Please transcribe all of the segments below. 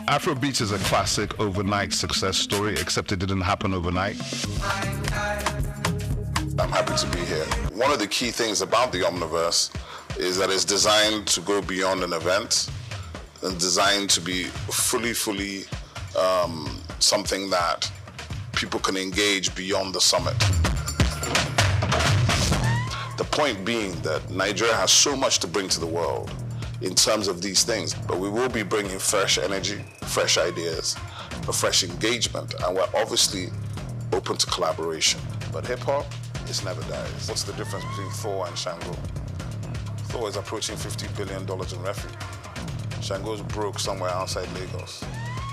Afrobeats is a classic overnight success story, except it didn't happen overnight. I'm happy to be here. One of the key things about the Omniverse is that it's designed to go beyond an event and designed to be fully something that people can engage beyond the summit. The point being that Nigeria has so much to bring to the world in terms of these things, but we will be bringing fresh energy, fresh ideas, a fresh engagement, and we're obviously open to collaboration. But hip-hop, it never dies. What's the difference between Thor and Shango? Thor is approaching $50 billion in revenue. Shango's broke somewhere outside Lagos.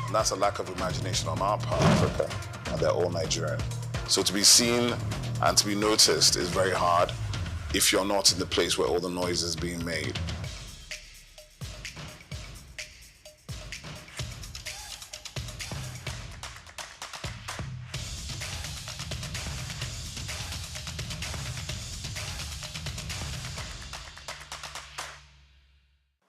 And that's a lack of imagination on our part, Africa, and they're all Nigerian. So to be seen and to be noticed is very hard if you're not in the place where all the noise is being made.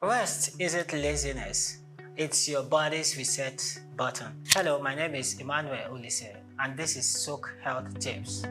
Rest isn't laziness, it's your body's reset button. Hello, my name is Emmanuel Olise, and this is SOUQ Health Tips.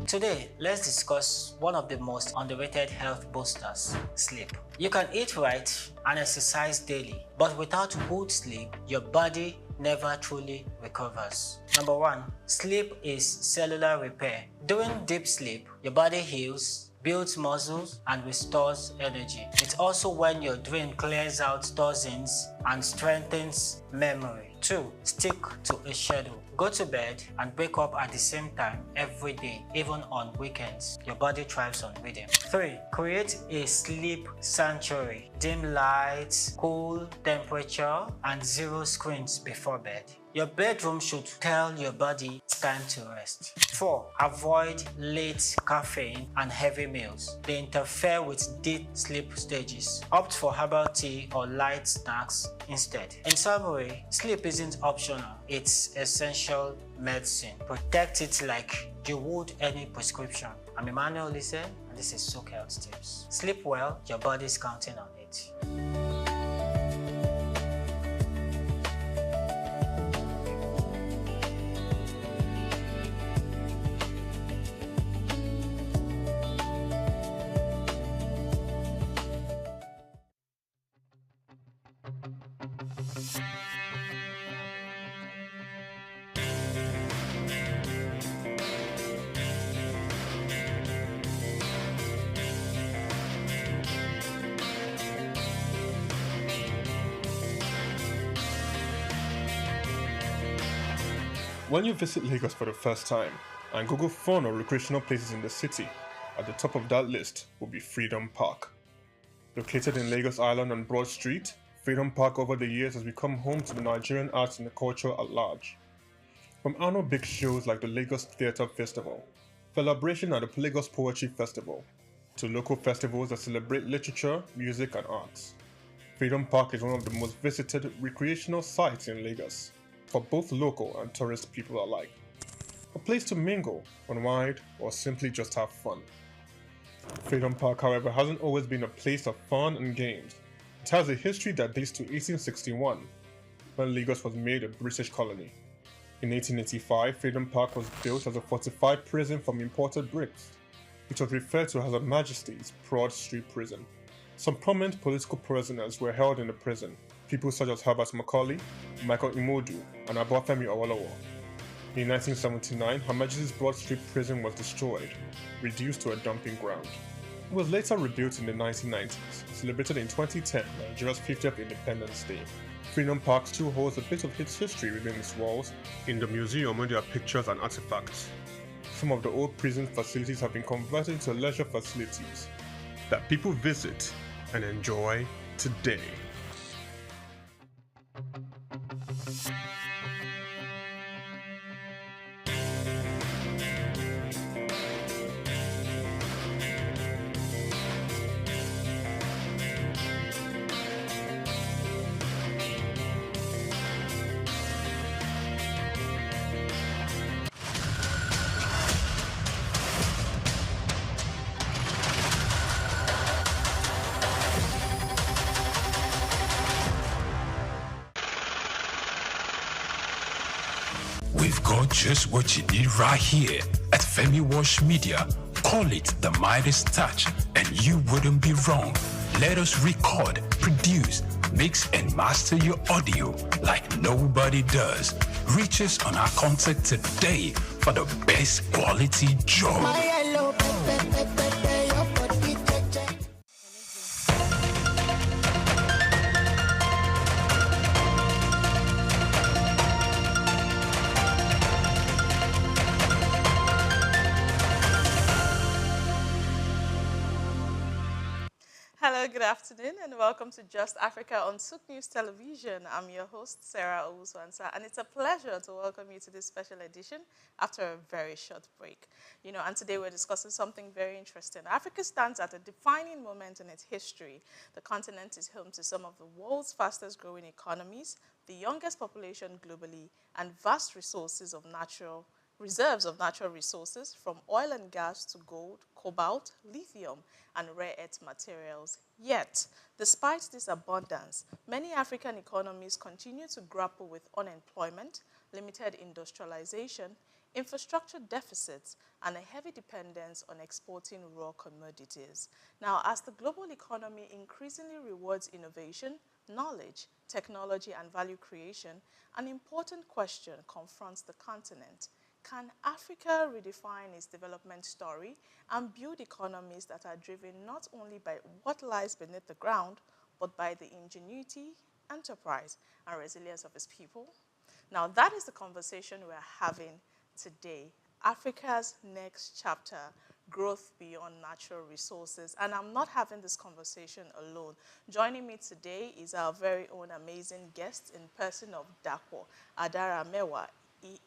Today, let's discuss one of the most underrated health boosters, sleep. You can eat right and exercise daily, but without good sleep, your body never truly recovers. Number 1, sleep is cellular repair. During deep sleep, your body heals, builds muscles, and restores energy. It's also when your brain clears out toxins and strengthens memory. 2, stick to a schedule. Go to bed and wake up at the same time every day, even on weekends. Your body thrives on rhythm. 3, create a sleep sanctuary. Dim lights, cool temperature, and 0 screens before bed. Your bedroom should tell your body it's time to rest. 4, avoid late caffeine and heavy meals. They interfere with deep sleep stages. Opt for herbal tea or light snacks instead. In summary, sleep isn't optional, it's essential medicine. Protect it like you would any prescription. I'm Emmanuel Olise, and this is SOUQ Health Tips. Sleep well, your body's counting on it. When you visit Lagos for the first time and Google fun or recreational places in the city, at the top of that list will be Freedom Park. Located in Lagos Island on Broad Street, Freedom Park over the years has become home to the Nigerian arts and the culture at large. From annual big shows like the Lagos Theatre Festival, celebration at the Lagos Poetry Festival, to local festivals that celebrate literature, music and arts. Freedom Park is one of the most visited recreational sites in Lagos, for both local and tourist people alike. A place to mingle, unwind, or simply just have fun. Freedom Park, however, hasn't always been a place of fun and games. It has a history that dates to 1861, when Lagos was made a British colony. In 1885, Freedom Park was built as a fortified prison from imported bricks. It was referred to as Her Majesty's Broad Street Prison. Some prominent political prisoners were held in the prison. People such as Herbert Macaulay, Michael Imodu, and Obafemi Awolowo. In 1979, Her Majesty's Broad Street Prison was destroyed, reduced to a dumping ground. It was later rebuilt in the 1990s, celebrated in 2010, Nigeria's 50th Independence Day. Freedom Park still holds a bit of its history within its walls. In the museum, where there are pictures and artifacts. Some of the old prison facilities have been converted into leisure facilities that people visit and enjoy today. We've got just what you need right here at Femi Wash Media. Call it the Midas Touch, and you wouldn't be wrong. Let us record, produce, mix, and master your audio like nobody does. Reach us on our contact today for the best quality job. Hello, good afternoon, and welcome to Just Africa on SOUQ News Television. I'm your host, Sarah Owusu-Ansah, and it's a pleasure to welcome you to this special edition after a very short break. And today we're discussing something very interesting. Africa stands at a defining moment in its history. The continent is home to some of the world's fastest growing economies, the youngest population globally, and vast reserves of natural resources from oil and gas to gold, cobalt, lithium, and rare earth materials. Yet, despite this abundance, many African economies continue to grapple with unemployment, limited industrialization, infrastructure deficits, and a heavy dependence on exporting raw commodities. Now, as the global economy increasingly rewards innovation, knowledge, technology, and value creation, an important question confronts the continent. Can Africa redefine its development story and build economies that are driven not only by what lies beneath the ground, but by the ingenuity, enterprise, and resilience of its people? Now, that is the conversation we're having today. Africa's next chapter, growth beyond natural resources. And I'm not having this conversation alone. Joining me today is our very own amazing guest in person of Dapo Adaramewa.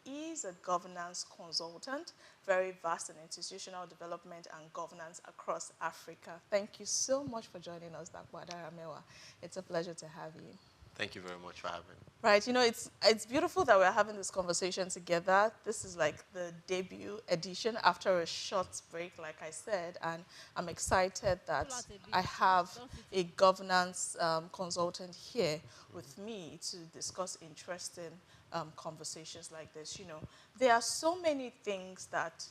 He is a governance consultant, very vast in institutional development and governance across Africa. Thank you so much for joining us, Dapo Adaramewa. It's a pleasure to have you. Thank you very much for having me. Right, it's beautiful that we're having this conversation together. This is like the debut edition after a short break, like I said, and I'm excited that I have a governance consultant here with me to discuss interesting conversations like this. There are so many things that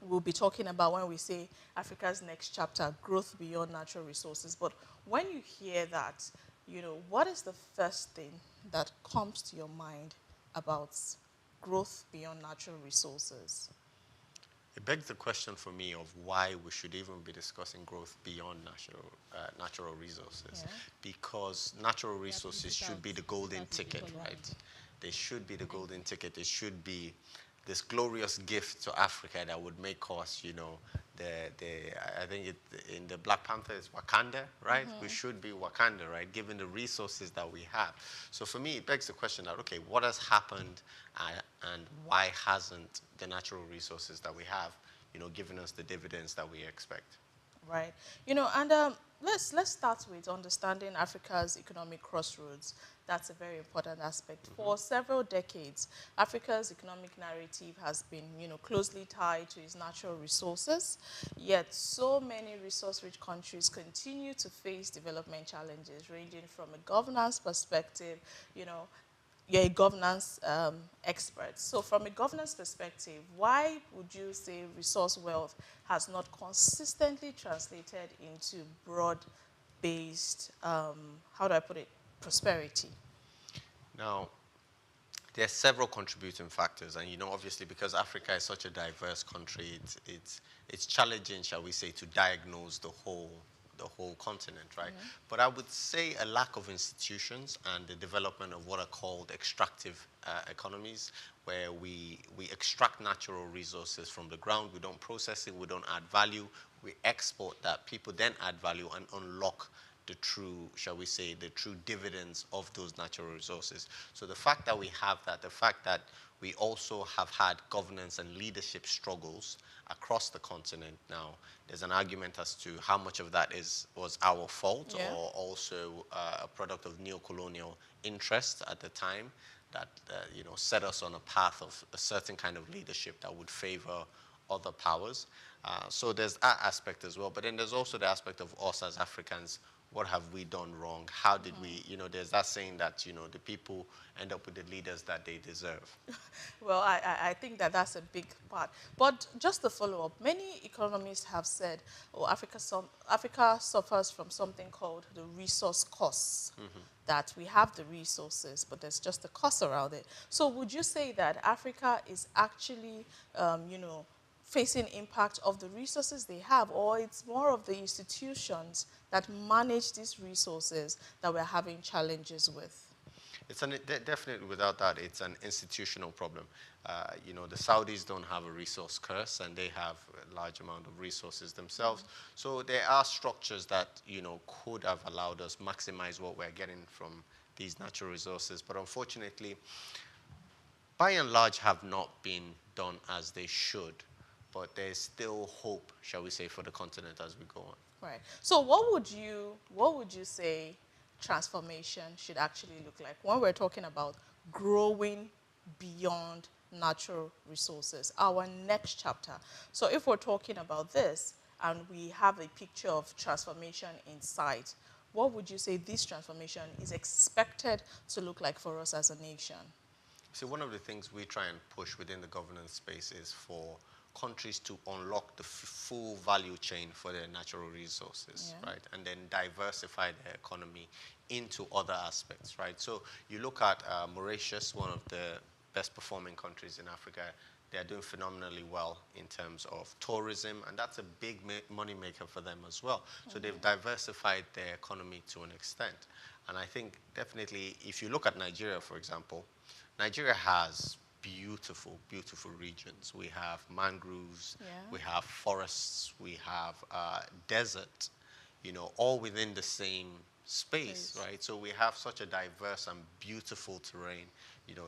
we'll be talking about when we say Africa's next chapter, growth beyond natural resources. But when you hear that, what is the first thing that comes to your mind about growth beyond natural resources? It begs the question for me of why we should even be discussing growth beyond natural resources. Yeah. Because natural resources should be the golden ticket, right? They should be the golden ticket. They should be this glorious gift to Africa that would make us, I think in the Black Panther is Wakanda, right? Mm-hmm. We should be Wakanda, right? Given the resources that we have. So for me, it begs the question that, okay, what has happened and why hasn't the natural resources that we have, given us the dividends that we expect? Right. And let's start with understanding Africa's economic crossroads. That's a very important aspect. Mm-hmm. For several decades, Africa's economic narrative has been, closely tied to its natural resources. Yet, so many resource-rich countries continue to face development challenges, ranging from a governance perspective. You're a governance expert. So from a governance perspective, why would you say resource wealth has not consistently translated into broad-based, prosperity? Now, there are several contributing factors. And, obviously, because Africa is such a diverse country, it's challenging, shall we say, to diagnose the whole continent, right? Mm-hmm. But I would say a lack of institutions and the development of what are called extractive economies, where we extract natural resources from the ground, we don't process it, we don't add value, we export that, people then add value and unlock the true, shall we say, the true dividends of those natural resources. So the fact that we have that, the fact that we also have had governance and leadership struggles across the continent now, there's an argument as to how much of that was our fault, yeah, or also a product of neo-colonial interest at the time that set us on a path of a certain kind of leadership that would favor other powers. So there's that aspect as well. But then there's also the aspect of us as Africans what have we done wrong? How did we, there's that saying that, the people end up with the leaders that they deserve. Well, I think that that's a big part. But just to follow up, many economists have said, oh, Africa suffers from something called the resource costs, that we have the resources, but there's just a cost around it. So would you say that Africa is actually, facing impact of the resources they have, or it's more of the institutions that manage these resources that we're having challenges with? It's definitely, without that, it's an institutional problem. The Saudis don't have a resource curse, and they have a large amount of resources themselves. So there are structures that, could have allowed us maximize what we're getting from these natural resources. But unfortunately, by and large, have not been done as they should. But there's still hope, shall we say, for the continent as we go on. Right. So what would you say transformation should actually look like when we're talking about growing beyond natural resources, our next chapter? So if we're talking about this and we have a picture of transformation in sight, what would you say this transformation is expected to look like for us as a nation? So one of the things we try and push within the governance space is for countries to unlock the full value chain for their natural resources, right? And then diversify their economy into other aspects, right? So you look at Mauritius, one of the best performing countries in Africa. They're doing phenomenally well in terms of tourism, and that's a big money maker for them as well. So they've diversified their economy to an extent. And I think definitely, if you look at Nigeria, for example, Nigeria has beautiful, beautiful regions. We have mangroves, we have forests, we have desert, all within the same space, right? So we have such a diverse and beautiful terrain.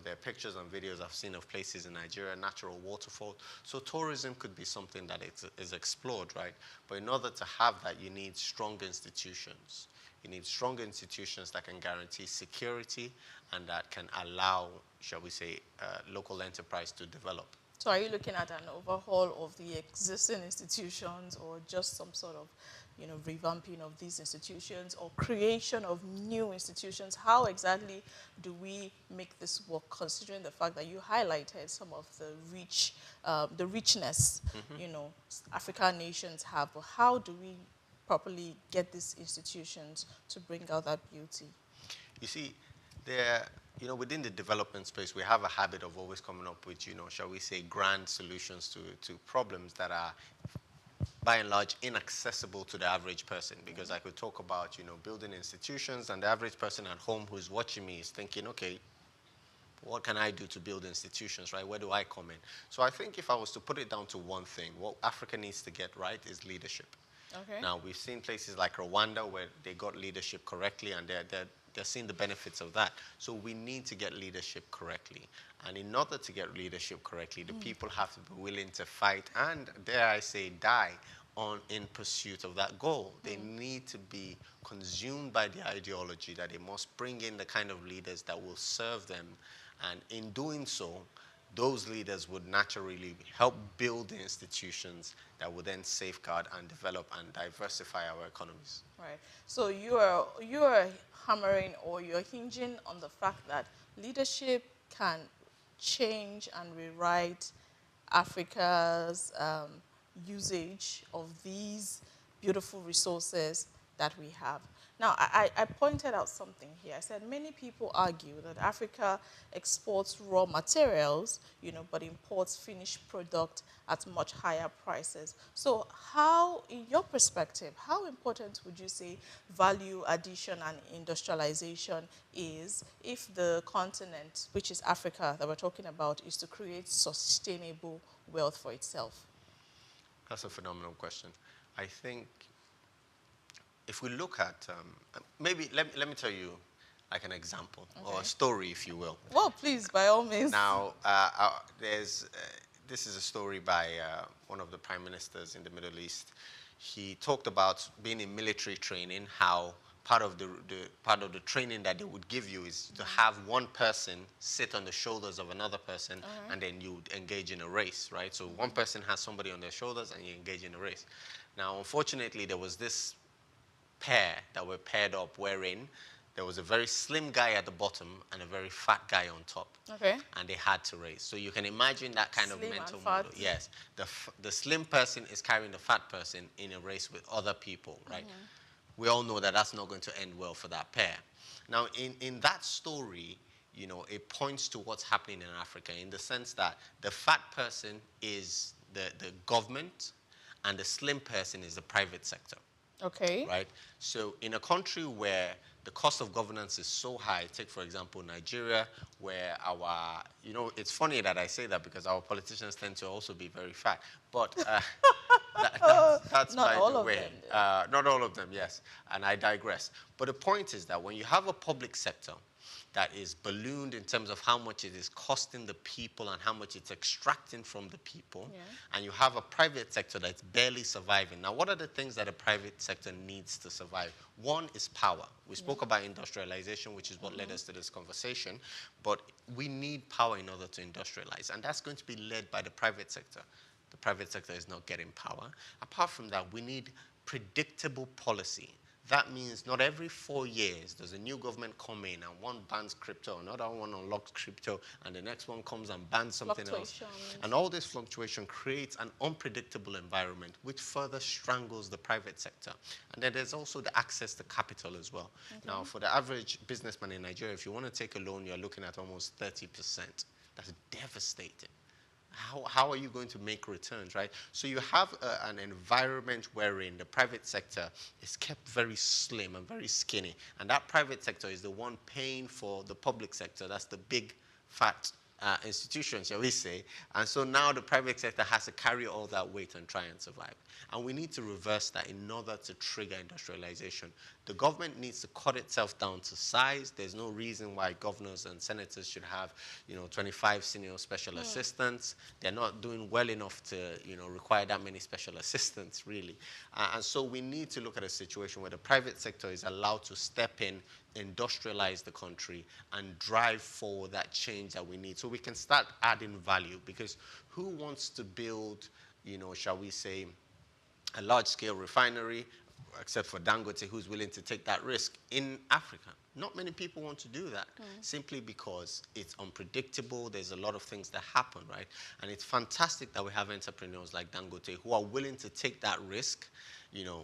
There are pictures and videos I've seen of places in Nigeria, natural waterfall. So tourism could be something that is explored, right? But in order to have that, you need strong institutions. You need strong institutions that can guarantee security and that can allow, shall we say, local enterprise to develop. So are you looking at an overhaul of the existing institutions, or just some sort of, revamping of these institutions, or creation of new institutions? How exactly do we make this work, considering the fact that you highlighted some of the richness, African nations have? But how do we properly get these institutions to bring out that beauty? You see, within the development space, we have a habit of always coming up with, shall we say, grand solutions to problems that are, by and large, inaccessible to the average person. Because I could talk about, building institutions, and the average person at home who's watching me is thinking, okay, what can I do to build institutions, right? Where do I come in? So I think if I was to put it down to one thing, what Africa needs to get right is leadership. Okay. Now, we've seen places like Rwanda where they got leadership correctly, and they're seeing the benefits of that. So we need to get leadership correctly. And in order to get leadership correctly, the people have to be willing to fight and, dare I say, die in pursuit of that goal. They need to be consumed by the ideology that they must bring in the kind of leaders that will serve them. And in doing so, those leaders would naturally help build the institutions that would then safeguard and develop and diversify our economies. Right. So you are hammering, or you're hinging on the fact that leadership can change and rewrite Africa's usage of these beautiful resources that we have. Now, I pointed out something here. I said many people argue that Africa exports raw materials, but imports finished product at much higher prices. So how, in your perspective, how important would you say value addition and industrialization is if the continent, which is Africa that we're talking about, is to create sustainable wealth for itself? That's a phenomenal question. I think if we look at, maybe let me tell you like an example, or a story, if you will. Well, please, by all means. Now, this is a story by one of the prime ministers in the Middle East. He talked about being in military training, how part of the training that they would give you is to have one person sit on the shoulders of another person, and then you engage in a race, right? So one person has somebody on their shoulders, and you engage in a race. Now, unfortunately, there was this pair that were paired up wherein there was a very slim guy at the bottom and a very fat guy on top. Okay. And they had to race. So you can imagine that kind Slim of mental and fat. model. Yes. The slim person is carrying the fat person in a race with other people, right? We all know that that's not going to end well for that pair. Now, in that story, you know, it points to what's happening in Africa in the sense that the fat person is the government and the slim person is the private sector. Okay. Right? So in a country where the cost of governance is so high, take for example Nigeria, where our, you know, it's funny that I say that because our politicians tend to also be very fat, but that's Not by all the of way. them. Not all of them, yes, and I digress. But the point is that when you have a public sector that is ballooned in terms of how much it is costing the people and how much it's extracting from the people, and you have a private sector that's barely surviving. Now, what are the things that a private sector needs to survive? One is power. We spoke about industrialization, which is what led us to this conversation, but we need power in order to industrialize, and that's going to be led by the private sector. The private sector is not getting power. Apart from that, we need predictable policy. That means not every 4 years does a new government come in and one bans crypto, another one unlocks crypto, and the next one comes and bans something else. And all this fluctuation creates an unpredictable environment which further strangles the private sector. And then there's also the access to capital as well. Now, for the average businessman in Nigeria, if you want to take a loan, you're looking at almost 30%. That's devastating. How are you going to make returns, right? So you have an environment wherein the private sector is kept very slim and very skinny. And that private sector is the one paying for the public sector. That's the big, fat institution, shall we say. And so now the private sector has to carry all that weight and try and survive. And we need to reverse that in order to trigger industrialization. The government needs to cut itself down to size. There's no reason why governors and senators should have, 25 senior special assistants. They're not doing well enough to, require that many special assistants, really. And so we need to look at a situation where the private sector is allowed to step in, industrialize the country, and drive forward that change that we need. So we can start adding value, because who wants to build, shall we say, a large-scale refinery, except for Dangote, who's willing to take that risk in Africa? Not many people want to do that, simply because it's unpredictable. There's a lot of things that happen, right? And it's fantastic that we have entrepreneurs like Dangote who are willing to take that risk,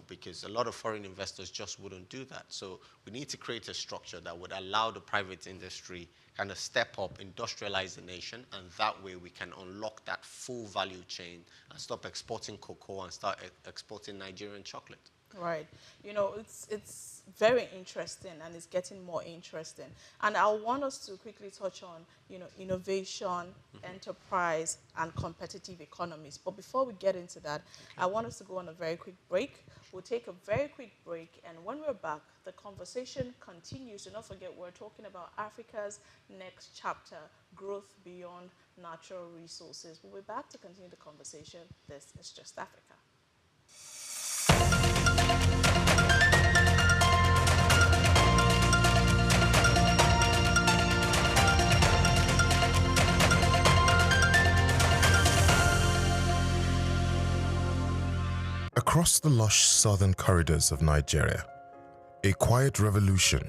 because a lot of foreign investors just wouldn't do that. So we need to create a structure that would allow the private industry kind of step up, industrialize the nation, and that way we can unlock that full value chain and stop exporting cocoa and start exporting Nigerian chocolate. Right. It's very interesting, and it's getting more interesting. And I want us to quickly touch on, innovation, enterprise, and competitive economies. But before we get into that, I want us to go on a very quick break. We'll take a very quick break, and when we're back, the conversation continues. Do not forget, we're talking about Africa's next chapter, growth beyond natural resources. We'll be back to continue the conversation. This is Just Africa. Across the lush southern corridors of Nigeria, a quiet revolution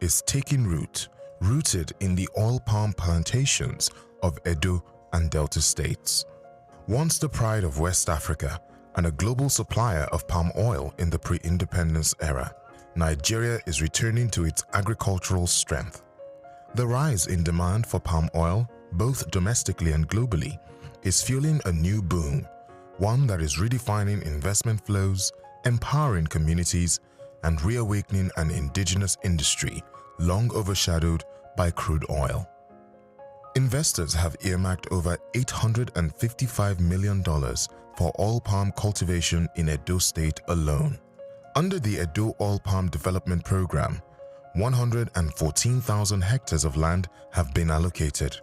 is taking root, rooted in the oil palm plantations of Edo and Delta states. Once the pride of West Africa and a global supplier of palm oil in the pre-independence era, Nigeria is returning to its agricultural strength. The rise in demand for palm oil, both domestically and globally, is fueling a new boom, one that is redefining investment flows, empowering communities, and reawakening an indigenous industry long overshadowed by crude oil. Investors have earmarked over $855 million for oil palm cultivation in Edo State alone. Under the Edo Oil Palm Development Program, 114,000 hectares of land have been allocated,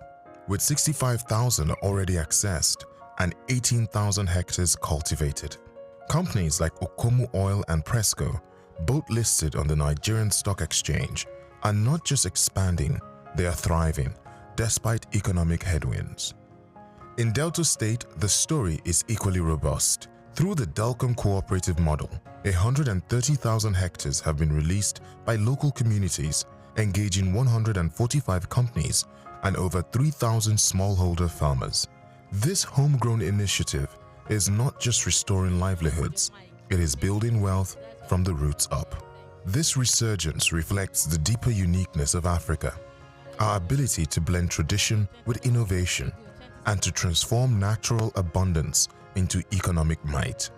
with 65,000 already accessed and 18,000 hectares cultivated. Companies like Okomu Oil and Presco, both listed on the Nigerian Stock Exchange, are not just expanding, they are thriving despite economic headwinds. In Delta State, the story is equally robust. Through the Delcom Cooperative Model, 130,000 hectares have been released by local communities, engaging 145 companies and over 3,000 smallholder farmers. This homegrown initiative is not just restoring livelihoods, it is building wealth from the roots up. This resurgence reflects the deeper uniqueness of Africa, our ability to blend tradition with innovation and to transform natural abundance into economic might.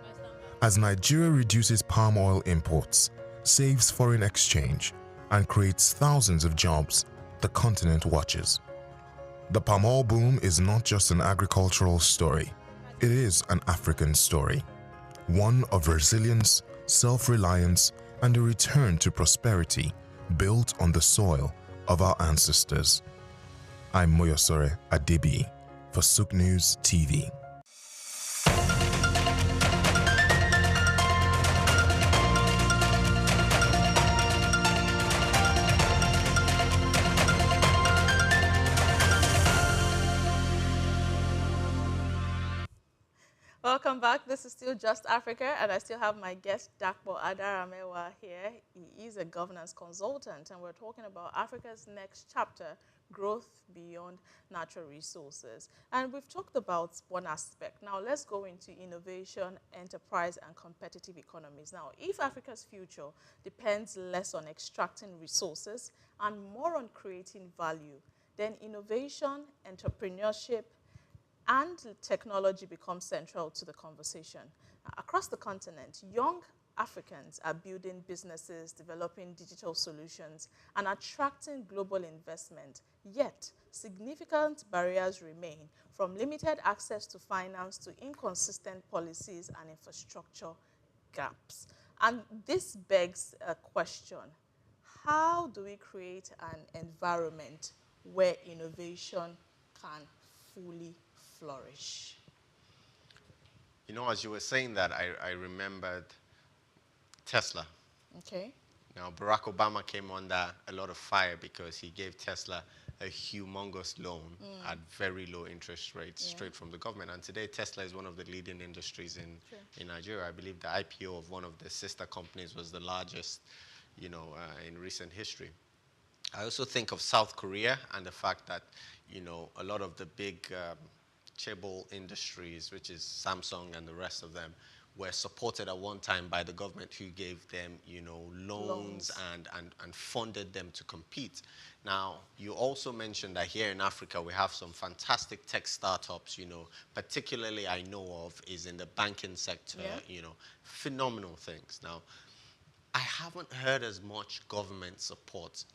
As Nigeria reduces palm oil imports, saves foreign exchange, and creates thousands of jobs, the continent watches. The palm oil boom is not just an agricultural story, it is an African story. One of resilience, self-reliance, and a return to prosperity built on the soil of our ancestors. I'm Moyosore Adebi for SOUQ News TV. Welcome back. This is still Just Africa, and I still have my guest, Dakpo Adaramewa, here. He is a governance consultant, and we're talking about Africa's next chapter, growth beyond natural resources. And we've talked about one aspect. Now, let's go into innovation, enterprise, and competitive economies. Now, if Africa's future depends less on extracting resources and more on creating value, then innovation, entrepreneurship, and technology becomes central to the conversation. Across the continent, young Africans are building businesses, developing digital solutions, and attracting global investment. Yet, significant barriers remain, from limited access to finance to inconsistent policies and infrastructure gaps. And this begs a question: how do we create an environment where innovation can fully flourish? You know, as you were saying that, I remembered Tesla. Okay. Now, Barack Obama came under a lot of fire because he gave Tesla a humongous loan at very low interest rates straight from the government. And today, Tesla is one of the leading industries in Nigeria. I believe the IPO of one of the sister companies was the largest, in recent history. I also think of South Korea and the fact that, a lot of the big chaebol industries, which is Samsung and the rest of them, were supported at one time by the government, who gave them, loans and funded them to compete. Now, you also mentioned that here in Africa, we have some fantastic tech startups, particularly I know of is in the banking sector, phenomenal things. Now, I haven't heard as much government support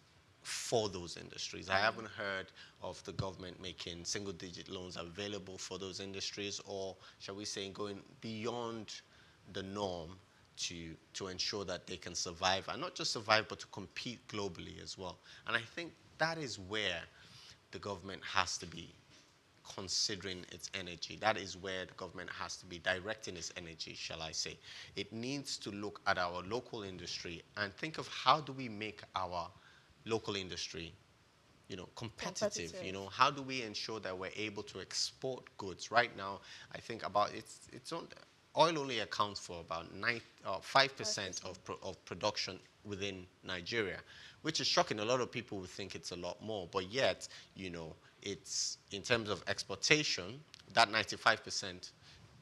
for those industries. I haven't heard of the government making single-digit loans available for those industries, or shall we say going beyond the norm to ensure that they can survive, and not just survive, but to compete globally as well. And I think that is where the government has to be considering its energy. That is where the government has to be directing its energy, shall I say. It needs to look at our local industry and think of how do we make our local industry, competitive. How do we ensure that we're able to export goods? Right now, I think about oil only accounts for about 5% of production within Nigeria, which is shocking. A lot of people would think it's a lot more, but yet, it's in terms of exportation, that 95%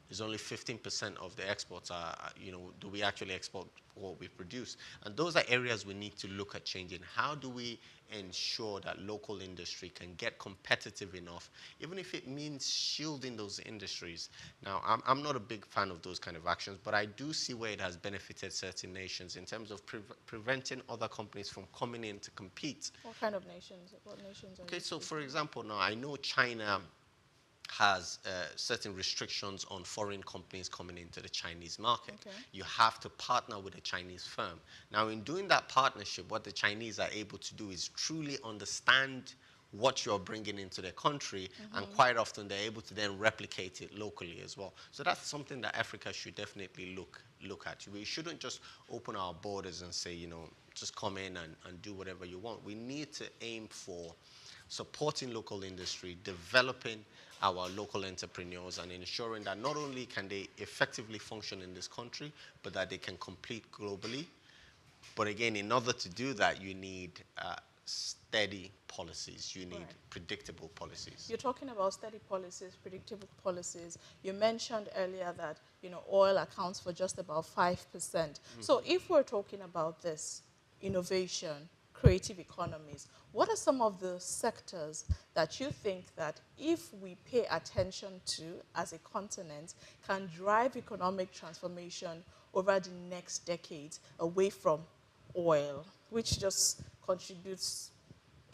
is only 15% of the exports are, do we actually export what we produce? And those are areas we need to look at changing. How do we ensure that local industry can get competitive enough, even if it means shielding those industries? Now, I'm not a big fan of those kind of actions, but I do see where it has benefited certain nations in terms of preventing other companies from coming in to compete. What kind of nations? What nations are Okay, so for example, now I know China has certain restrictions on foreign companies coming into the Chinese market. Okay. You have to partner with a Chinese firm. Now, in doing that partnership, what the Chinese are able to do is truly understand what you're bringing into their country, and quite often they're able to then replicate it locally as well. So that's something that Africa should definitely look at. We shouldn't just open our borders and say, just come in and do whatever you want. We need to aim for supporting local industry, developing our local entrepreneurs, and ensuring that not only can they effectively function in this country, but that they can compete globally. But again, in order to do that, you need steady policies. You need predictable policies. You're talking about steady policies, predictable policies. You mentioned earlier that, oil accounts for just about 5%. So if we're talking about this, innovation, creative economies, what are some of the sectors that you think that if we pay attention to as a continent can drive economic transformation over the next decades away from oil, which just contributes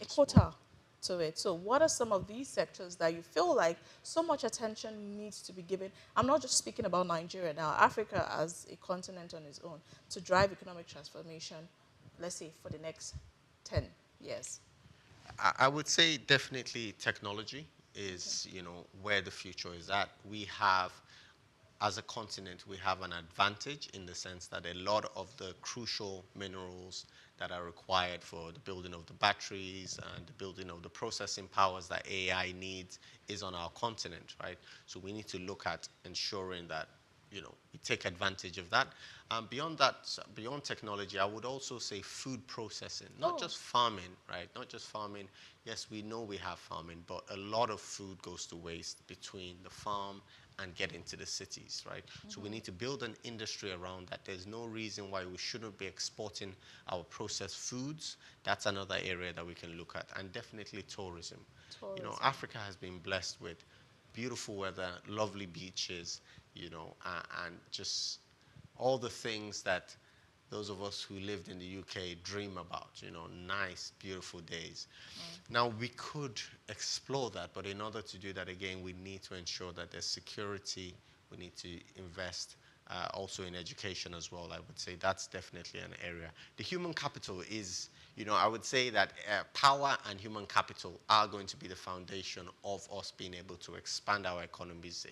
a quota to it? So what are some of these sectors that you feel like so much attention needs to be given? I'm not just speaking about Nigeria now, Africa as a continent on its own, to drive economic transformation, let's say, for the next 10 years. I would say definitely technology is, where the future is at. We have, as a continent, we have an advantage in the sense that a lot of the crucial minerals that are required for the building of the batteries and the building of the processing powers that AI needs is on our continent, right? So we need to look at ensuring that, we take advantage of that. Beyond that, beyond technology, I would also say food processing, not just farming, right? Not just farming. Yes, we know we have farming, but a lot of food goes to waste between the farm and get into the cities, right? So we need to build an industry around that. There's no reason why we shouldn't be exporting our processed foods. That's another area that we can look at. And definitely tourism. Africa has been blessed with beautiful weather, lovely beaches, and just all the things that those of us who lived in the UK dream about, nice, beautiful days. Now, we could explore that, but in order to do that, again, we need to ensure that there's security. We need to invest also in education as well. I would say that's definitely an area. The human capital is, I would say that power and human capital are going to be the foundation of us being able to expand our economies,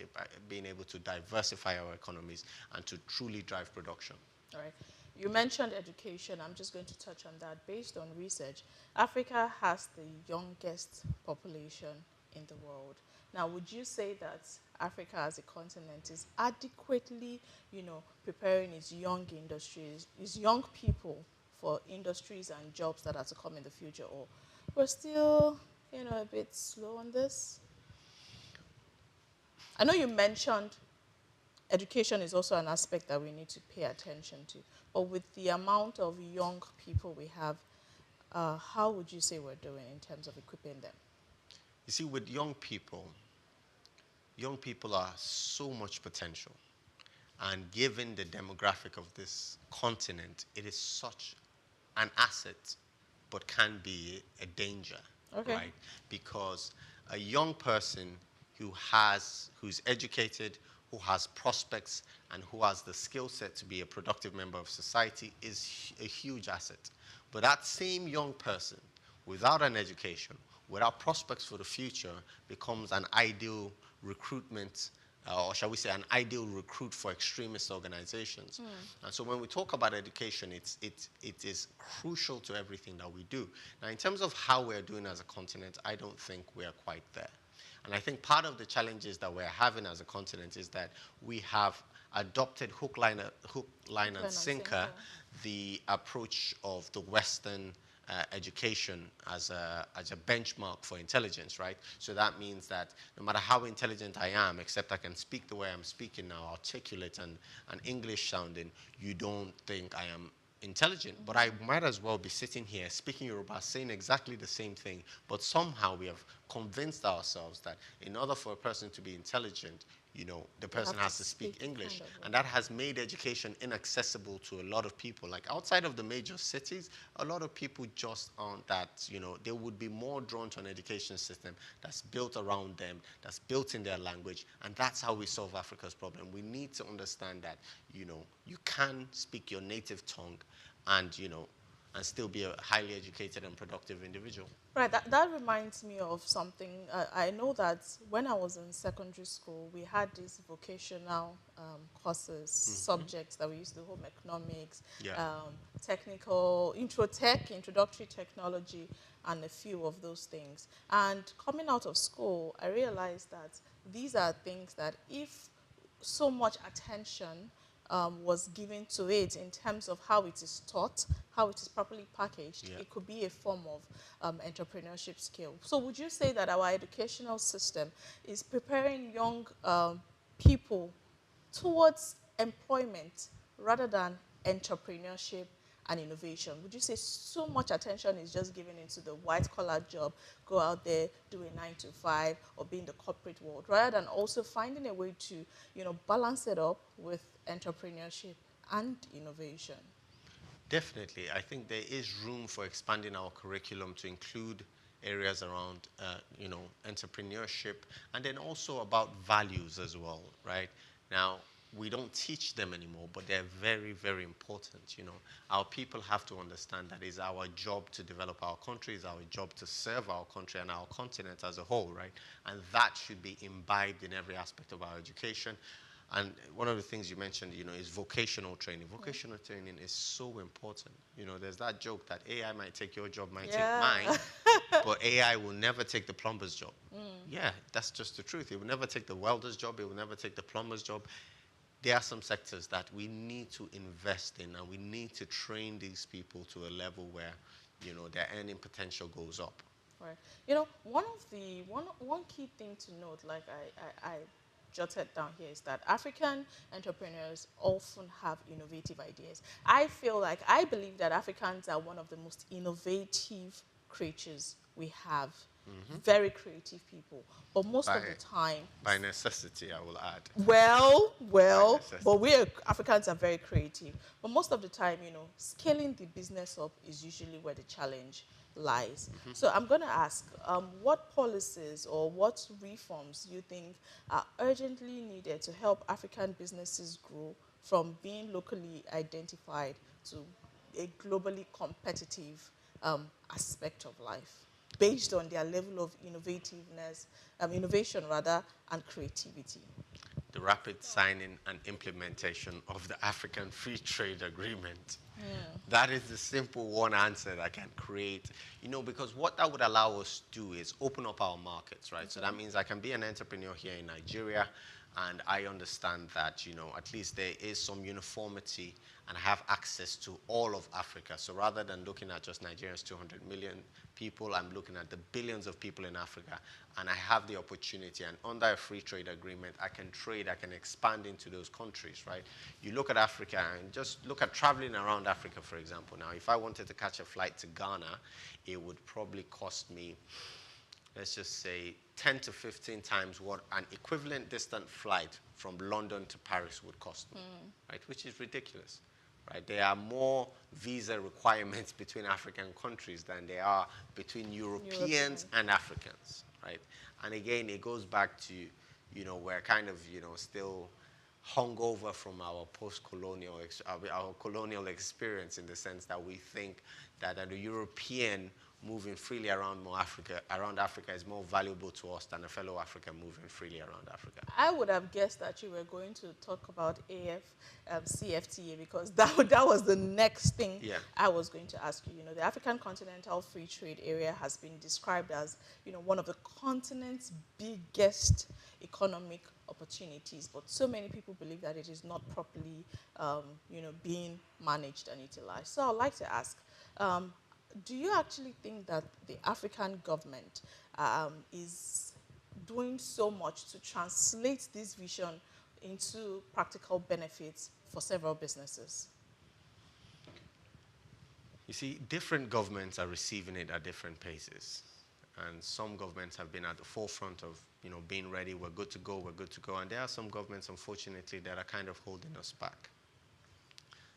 being able to diversify our economies, and to truly drive production. All right. You mentioned education. I'm just going to touch on that. Based on research, Africa has the youngest population in the world. Now, would you say that Africa as a continent is adequately, preparing its young industries, its young people for industries and jobs that are to come in the future? Or we're still, a bit slow on this? I know you mentioned education is also an aspect that we need to pay attention to. But with the amount of young people we have, how would you say we're doing in terms of equipping them? You see, with young people are so much potential. And given the demographic of this continent, it is such an asset, but can be a danger, right? Because a young person who's educated, who has prospects, and who has the skill set to be a productive member of society is a huge asset. But that same young person, without an education, without prospects for the future, becomes an ideal recruitment, or shall we say an ideal recruit for extremist organizations. And so when we talk about education, it is crucial to everything that we do. Now, in terms of how we're doing as a continent, I don't think we're quite there. And I think part of the challenges that we're having as a continent is that we have adopted hook, line, and sinker the approach of the Western education as a benchmark for intelligence, right? So that means that no matter how intelligent I am, except I can speak the way I'm speaking now, articulate and English sounding, you don't think I am intelligent. But I might as well be sitting here speaking Yoruba, saying exactly the same thing, but somehow we have convinced ourselves that in order for a person to be intelligent, the person has to speak English. And that has made education inaccessible to a lot of people. Like outside of the major cities, a lot of people just aren't that, they would be more drawn to an education system that's built around them, that's built in their language. And that's how we solve Africa's problem. We need to understand that, you can speak your native tongue and, and still be a highly educated and productive individual. Right, that reminds me of something. I know that when I was in secondary school, we had these vocational courses, subjects that we used to home economics, Yeah. technical, introductory technology, and a few of those things. And coming out of school, I realized that these are things that if so much attention was given to it in terms of how it is taught, how it is properly packaged, Yeah. it could be a form of entrepreneurship skill. So would you say that our educational system is preparing young people towards employment rather than entrepreneurship and innovation? Would you say so much attention is just given into the white-collar job, go out there, do a 9 to 5, or be in the corporate world, rather than also finding a way to, balance it up with entrepreneurship and innovation? Definitely. I think there is room for expanding our curriculum to include areas around, entrepreneurship, and then also about values as well, right? Now, we don't teach them anymore, but they're very, very important. Our people have to understand that it's our job to develop our country, it's our job to serve our country and our continent as a whole, right? And that should be imbibed in every aspect of our education. And one of the things you mentioned, is vocational training. Vocational training is so important. There's that joke that AI might take your job, might take mine, but AI will never take the plumber's job. Yeah, that's just the truth. It will never take the welder's job. It will never take the plumber's job. There are some sectors that we need to invest in, and we need to train these people to a level where, their earning potential goes up. Right. One key thing to note, like I jotted down here, is that African entrepreneurs often have innovative ideas. I believe that Africans are one of the most innovative creatures we have. Very creative people. But most of the time... By necessity, I will add. Well, but Africans are very creative. But most of the time, scaling the business up is usually where the challenge lies. So I'm going to ask, what policies or what reforms you think are urgently needed to help African businesses grow from being locally identified to a globally competitive aspect of life, based on their level of innovation and creativity? The rapid signing and implementation of the African Free Trade Agreement. That is the simple one answer that can create, because what that would allow us to do is open up our markets, right? So that means I can be an entrepreneur here in Nigeria, and I understand that, at least there is some uniformity and have access to all of Africa. So rather than looking at just Nigeria's 200 million people, I'm looking at the billions of people in Africa, and I have the opportunity, and under a free trade agreement, I can trade, I can expand into those countries, right? You look at Africa and just look at traveling around Africa, for example. Now, if I wanted to catch a flight to Ghana, it would probably cost me, let's just say, 10 to 15 times what an equivalent distant flight from London to Paris would cost me, right? Which is ridiculous, right? There are more visa requirements between African countries than there are between Europeans and Africans, right? And again, it goes back to, we're kind of, still hung over from our post-colonial, our colonial experience, in the sense that we think that a European moving freely around Africa is more valuable to us than a fellow African moving freely around Africa. I would have guessed that you were going to talk about CFTA, because that was the next thing I was going to ask you. The African Continental Free Trade Area has been described as, one of the continent's biggest economic opportunities, but so many people believe that it is not properly, being managed and utilized. So I'd like to ask, do you actually think that the African government is doing so much to translate this vision into practical benefits for several businesses? You see, different governments are receiving it at different paces. And some governments have been at the forefront of, being ready, we're good to go, we're good to go. And there are some governments, unfortunately, that are kind of holding us back.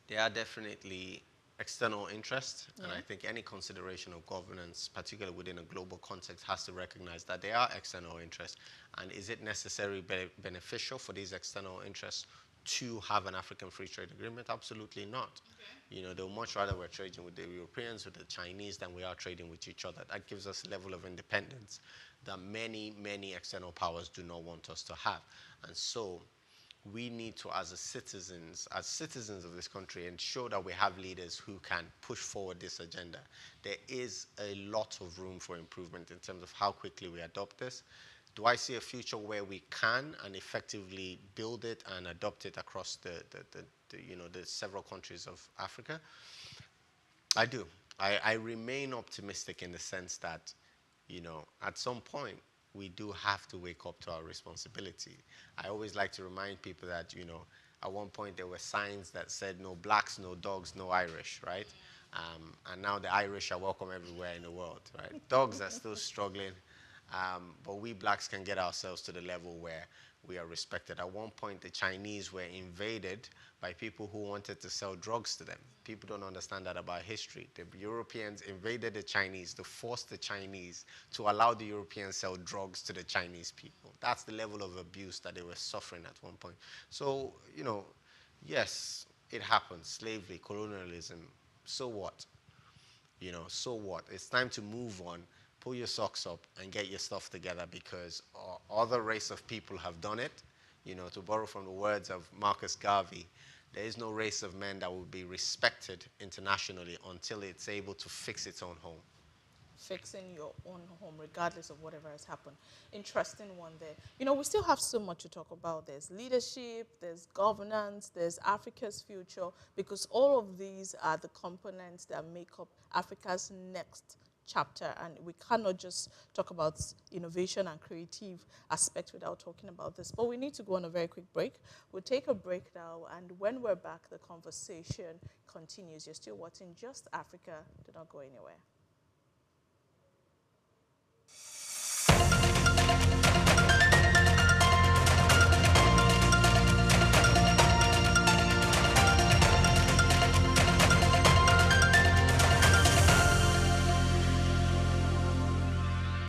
There are definitely external interests, and I think any consideration of governance, particularly within a global context, has to recognize that there are external interests. And is it necessarily beneficial for these external interests to have an African free trade agreement? Absolutely not. Okay. You know, they'll much rather we're trading with the Europeans, with the Chinese, than we are trading with each other. That gives us a level of independence that many, many external powers do not want us to have. And so we need to, as citizens of this country, ensure that we have leaders who can push forward this agenda. There is a lot of room for improvement in terms of how quickly we adopt this. Do I see a future where we can and effectively build it and adopt it across the several countries of Africa? I do. I remain optimistic in the sense that, you know, at some point, we do have to wake up to our responsibility. I always like to remind people that, you know, at one point there were signs that said no blacks, no dogs, no Irish, right? And now the Irish are welcome everywhere in the world, right? Dogs are still struggling, but we blacks can get ourselves to the level where we are respected. At one point, the Chinese were invaded by people who wanted to sell drugs to them. People don't understand that about history. The Europeans invaded the Chinese to force the Chinese to allow the Europeans sell drugs to the Chinese people. That's the level of abuse that they were suffering at one point. So, you know, yes, it happened. Slavery, colonialism, so what? You know, so what? It's time to move on. Pull your socks up and get your stuff together, because other race of people have done it. You know, to borrow from the words of Marcus Garvey, there is no race of men that will be respected internationally until it's able to fix its own home. Fixing your own home, regardless of whatever has happened. Interesting one there. You know, we still have so much to talk about. There's leadership, there's governance, there's Africa's future, because all of these are the components that make up Africa's next chapter, and we cannot just talk about innovation and creative aspects without talking about this. But we need to go on a very quick break. We'll take a break now, and when we're back, the conversation continues. You're still watching Just Africa. Do not go anywhere.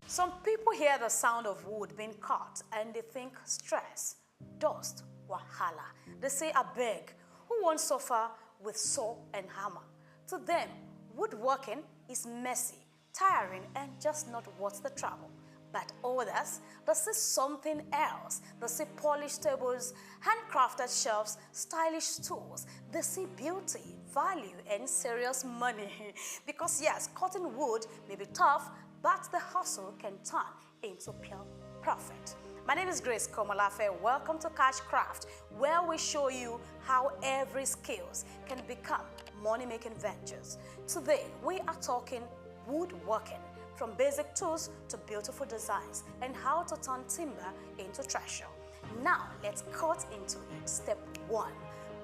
Some people hear the sound of wood being cut and they think stress, dust, wahala. They say, I beg, who won't suffer with saw and hammer? To them, woodworking is messy, tiring, and just not worth the trouble. But others, they see something else. They see polished tables, handcrafted shelves, stylish stools. They see beauty, value, and serious money. Because yes, cutting wood may be tough, but the hustle can turn into pure profit. My name is Grace Komolafe. Welcome to Cash Craft, where we show you how every skills can become money-making ventures. Today, we are talking woodworking, from basic tools to beautiful designs, and how to turn timber into treasure. Now, let's cut into it. Step 1,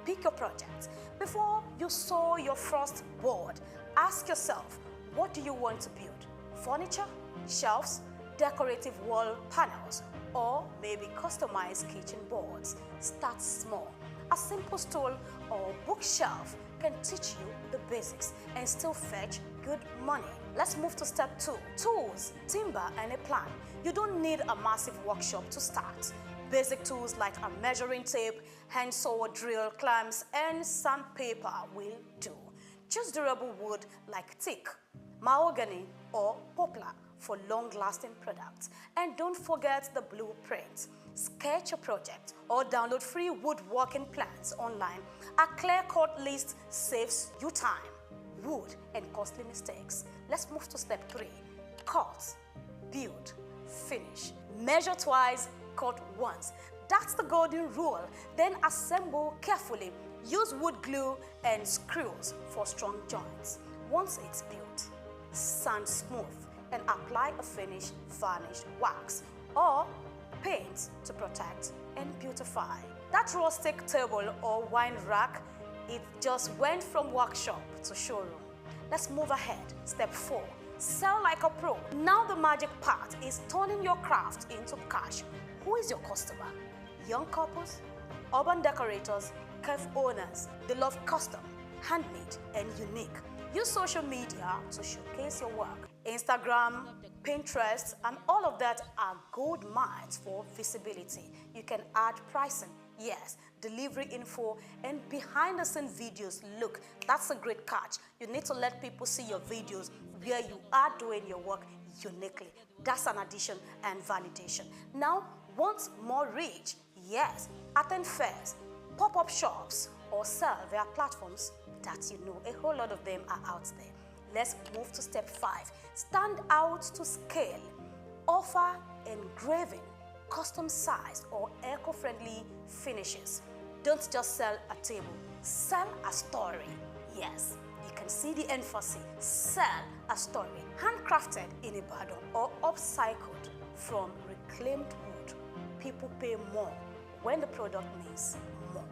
pick your project. Before you saw your first board, ask yourself, what do you want to build? Furniture, shelves, decorative wall panels, or maybe customized kitchen boards. Start small. A simple stool or bookshelf can teach you the basics and still fetch good money. Let's move to step 2. Tools, timber, and a plan. You don't need a massive workshop to start. Basic tools like a measuring tape, hand saw, drill, clamps, and sandpaper will do. Choose durable wood like teak, mahogany, or poplar for long-lasting products. And don't forget the blueprint. Sketch your project or download free woodworking plans online. A clear-cut list saves you time, wood, and costly mistakes. Let's move to step 3. Cut, build, finish. Measure twice, cut once. That's the golden rule. Then assemble carefully. Use wood glue and screws for strong joints. Once it's built, sand smooth and apply a finished varnished wax or paint to protect and beautify. That rustic table or wine rack, it just went from workshop to showroom. Let's move ahead. Step 4, sell like a pro. Now the magic part is turning your craft into cash. Who is your customer? Young couples, urban decorators, cafe owners. They love custom, handmade, and unique. Use social media to showcase your work. Instagram, Pinterest, and all of that are gold mines for visibility. You can add pricing, Yes, delivery info and behind the scene videos. Look, that's a great catch. You need to let people see your videos where you are doing your work uniquely. That's an addition and validation. Now, want more reach? Yes, attend fairs, pop-up shops, or sell via platforms that you know. A whole lot of them are out there. Let's move to step 5. Stand out to scale. Offer engraving, custom-sized or eco-friendly finishes. Don't just sell a table, sell a story. Yes, you can see the emphasis. Sell a story, handcrafted in Ibadan or upcycled from reclaimed wood. People pay more when the product means more.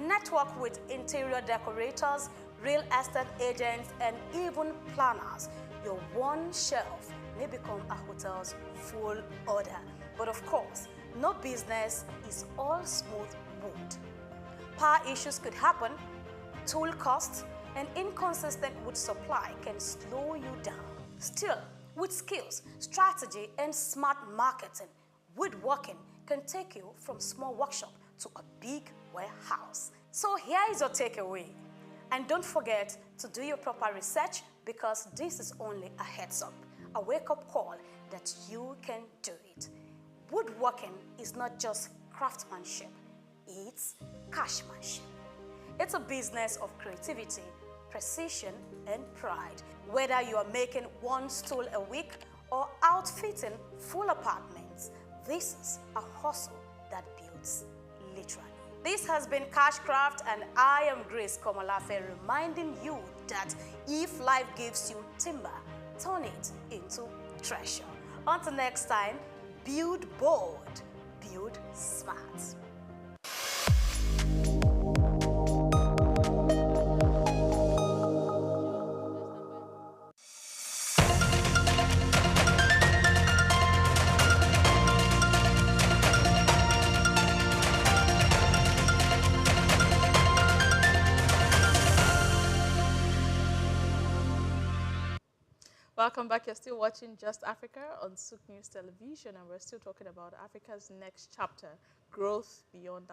Network with interior decorators, real estate agents, and even planners. Your one shelf may become a hotel's full order. But of course, no business is all smooth wood. Power issues could happen, tool costs, and inconsistent wood supply can slow you down. Still, with skills, strategy, and smart marketing, woodworking can take you from small workshop to a big warehouse. So here is your takeaway. And don't forget to do your proper research, because this is only a heads up, a wake-up call that you can do it. Woodworking is not just craftsmanship, it's cashmanship. It's a business of creativity, precision, and pride. Whether you are making one stool a week or outfitting full apartments, this is a hustle that builds literally. This has been Cashcraft, and I am Grace Komolafe, reminding you that if life gives you timber, turn it into treasure. Until next time, build bold, build smart. Welcome back. You're still watching Just Africa on SOUQ News Television, and we're still talking about Africa's next chapter, growth beyond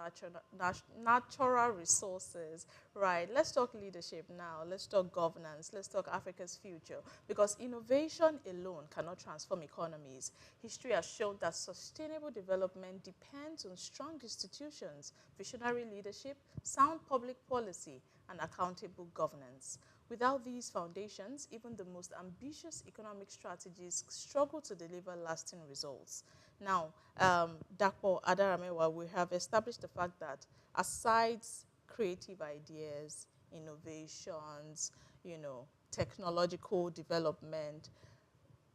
natural resources. Right, let's talk leadership now. Let's talk governance. Let's talk Africa's future, because innovation alone cannot transform economies. History has shown that sustainable development depends on strong institutions, visionary leadership, sound public policy, and accountable governance. Without these foundations, even the most ambitious economic strategies struggle to deliver lasting results. Now, Dapo Adaramewa, we have established the fact that aside creative ideas, innovations, technological development,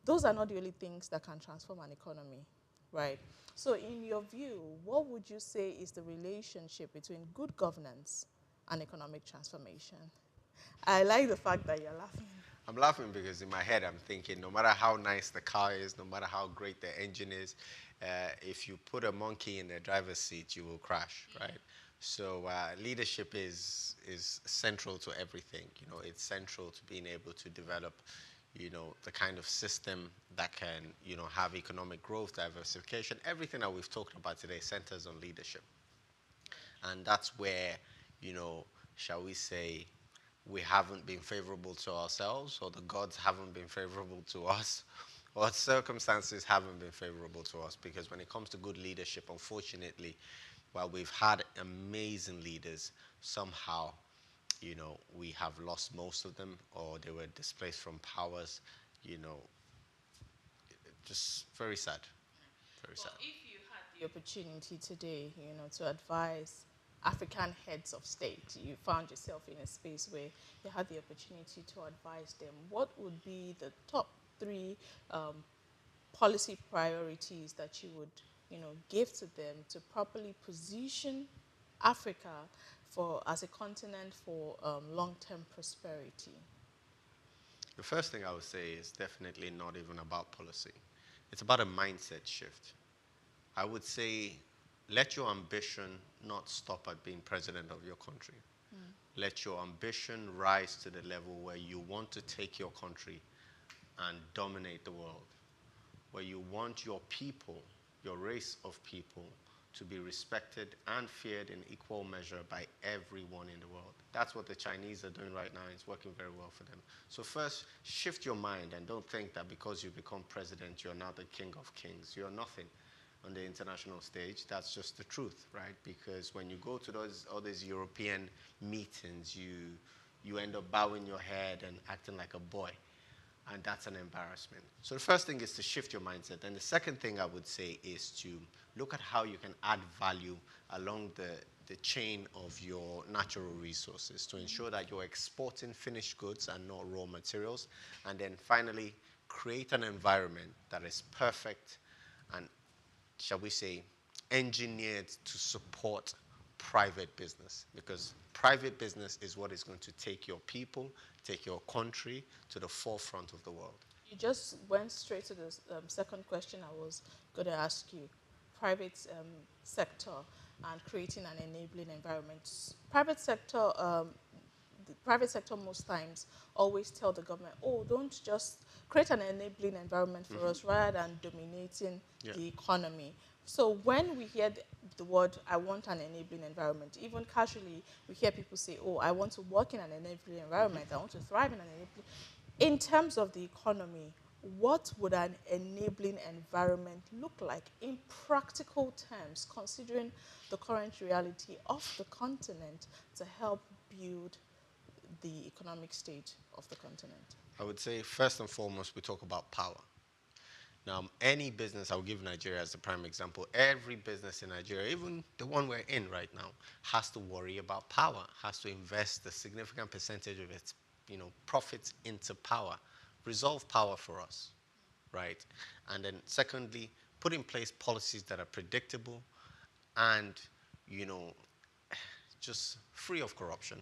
those are not the only things that can transform an economy, right? So in your view, what would you say is the relationship between good governance and economic transformation? I like the fact that you're laughing. I'm laughing because in my head I'm thinking, no matter how nice the car is, no matter how great the engine is, if you put a monkey in the driver's seat, you will crash, right? So leadership is central to everything. It's central to being able to develop, the kind of system that can, have economic growth, diversification. Everything that we've talked about today centers on leadership. And that's where, shall we say, we haven't been favorable to ourselves, or the gods haven't been favorable to us, or circumstances haven't been favorable to us. Because when it comes to good leadership, unfortunately, while we've had amazing leaders, somehow, we have lost most of them, or they were displaced from powers, just very sad, very sad. If you had the opportunity today, to advise African heads of state, you found yourself in a space where you had the opportunity to advise them, what would be the top 3 policy priorities that you would, give to them to properly position Africa as a continent for long-term prosperity? The first thing I would say is definitely not even about policy. It's about a mindset shift. I would say, let your ambition not stop at being president of your country. Let your ambition rise to the level where you want to take your country and dominate the world, where you want your people, your race of people, to be respected and feared in equal measure by everyone in the world. That's what the Chinese are doing right now. It's working very well for them. So first, shift your mind and don't think that because you become president, you're now the king of kings. You're nothing on the international stage. That's just the truth, right? Because when you go to all these European meetings, you end up bowing your head and acting like a boy. And that's an embarrassment. So the first thing is to shift your mindset. And the second thing I would say is to look at how you can add value along the chain of your natural resources to ensure that you're exporting finished goods and not raw materials. And then finally, create an environment that is perfect and, shall we say, engineered to support private business, because private business is what is going to take your people, take your country to the forefront of the world. You just went straight to the second question I was going to ask you. Private sector and creating an enabling environment. The private sector most times always tell the government, oh, don't just create an enabling environment for us rather than dominating the economy. So when we hear the word, I want an enabling environment, even casually, we hear people say, oh, I want to work in an enabling environment, I want to thrive in an enabling. In terms of the economy, what would an enabling environment look like in practical terms, considering the current reality of the continent, to help build the economic state of the continent? I would say first and foremost, we talk about power. Now, any business, I'll give Nigeria as a prime example, every business in Nigeria, even the one we're in right now, has to worry about power, has to invest a significant percentage of its profits into power. Resolve power for us, right? And then secondly, put in place policies that are predictable and, just free of corruption.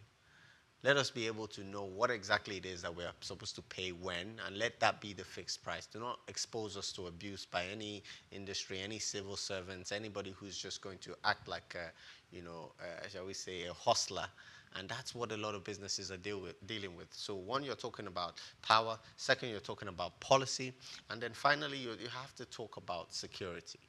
Let us be able to know what exactly it is that we're supposed to pay when, and let that be the fixed price. Do not expose us to abuse by any industry, any civil servants, anybody who's just going to act like shall we say, a hustler. And that's what a lot of businesses are dealing with. So one, you're talking about power. Second, you're talking about policy. And then finally, you have to talk about security,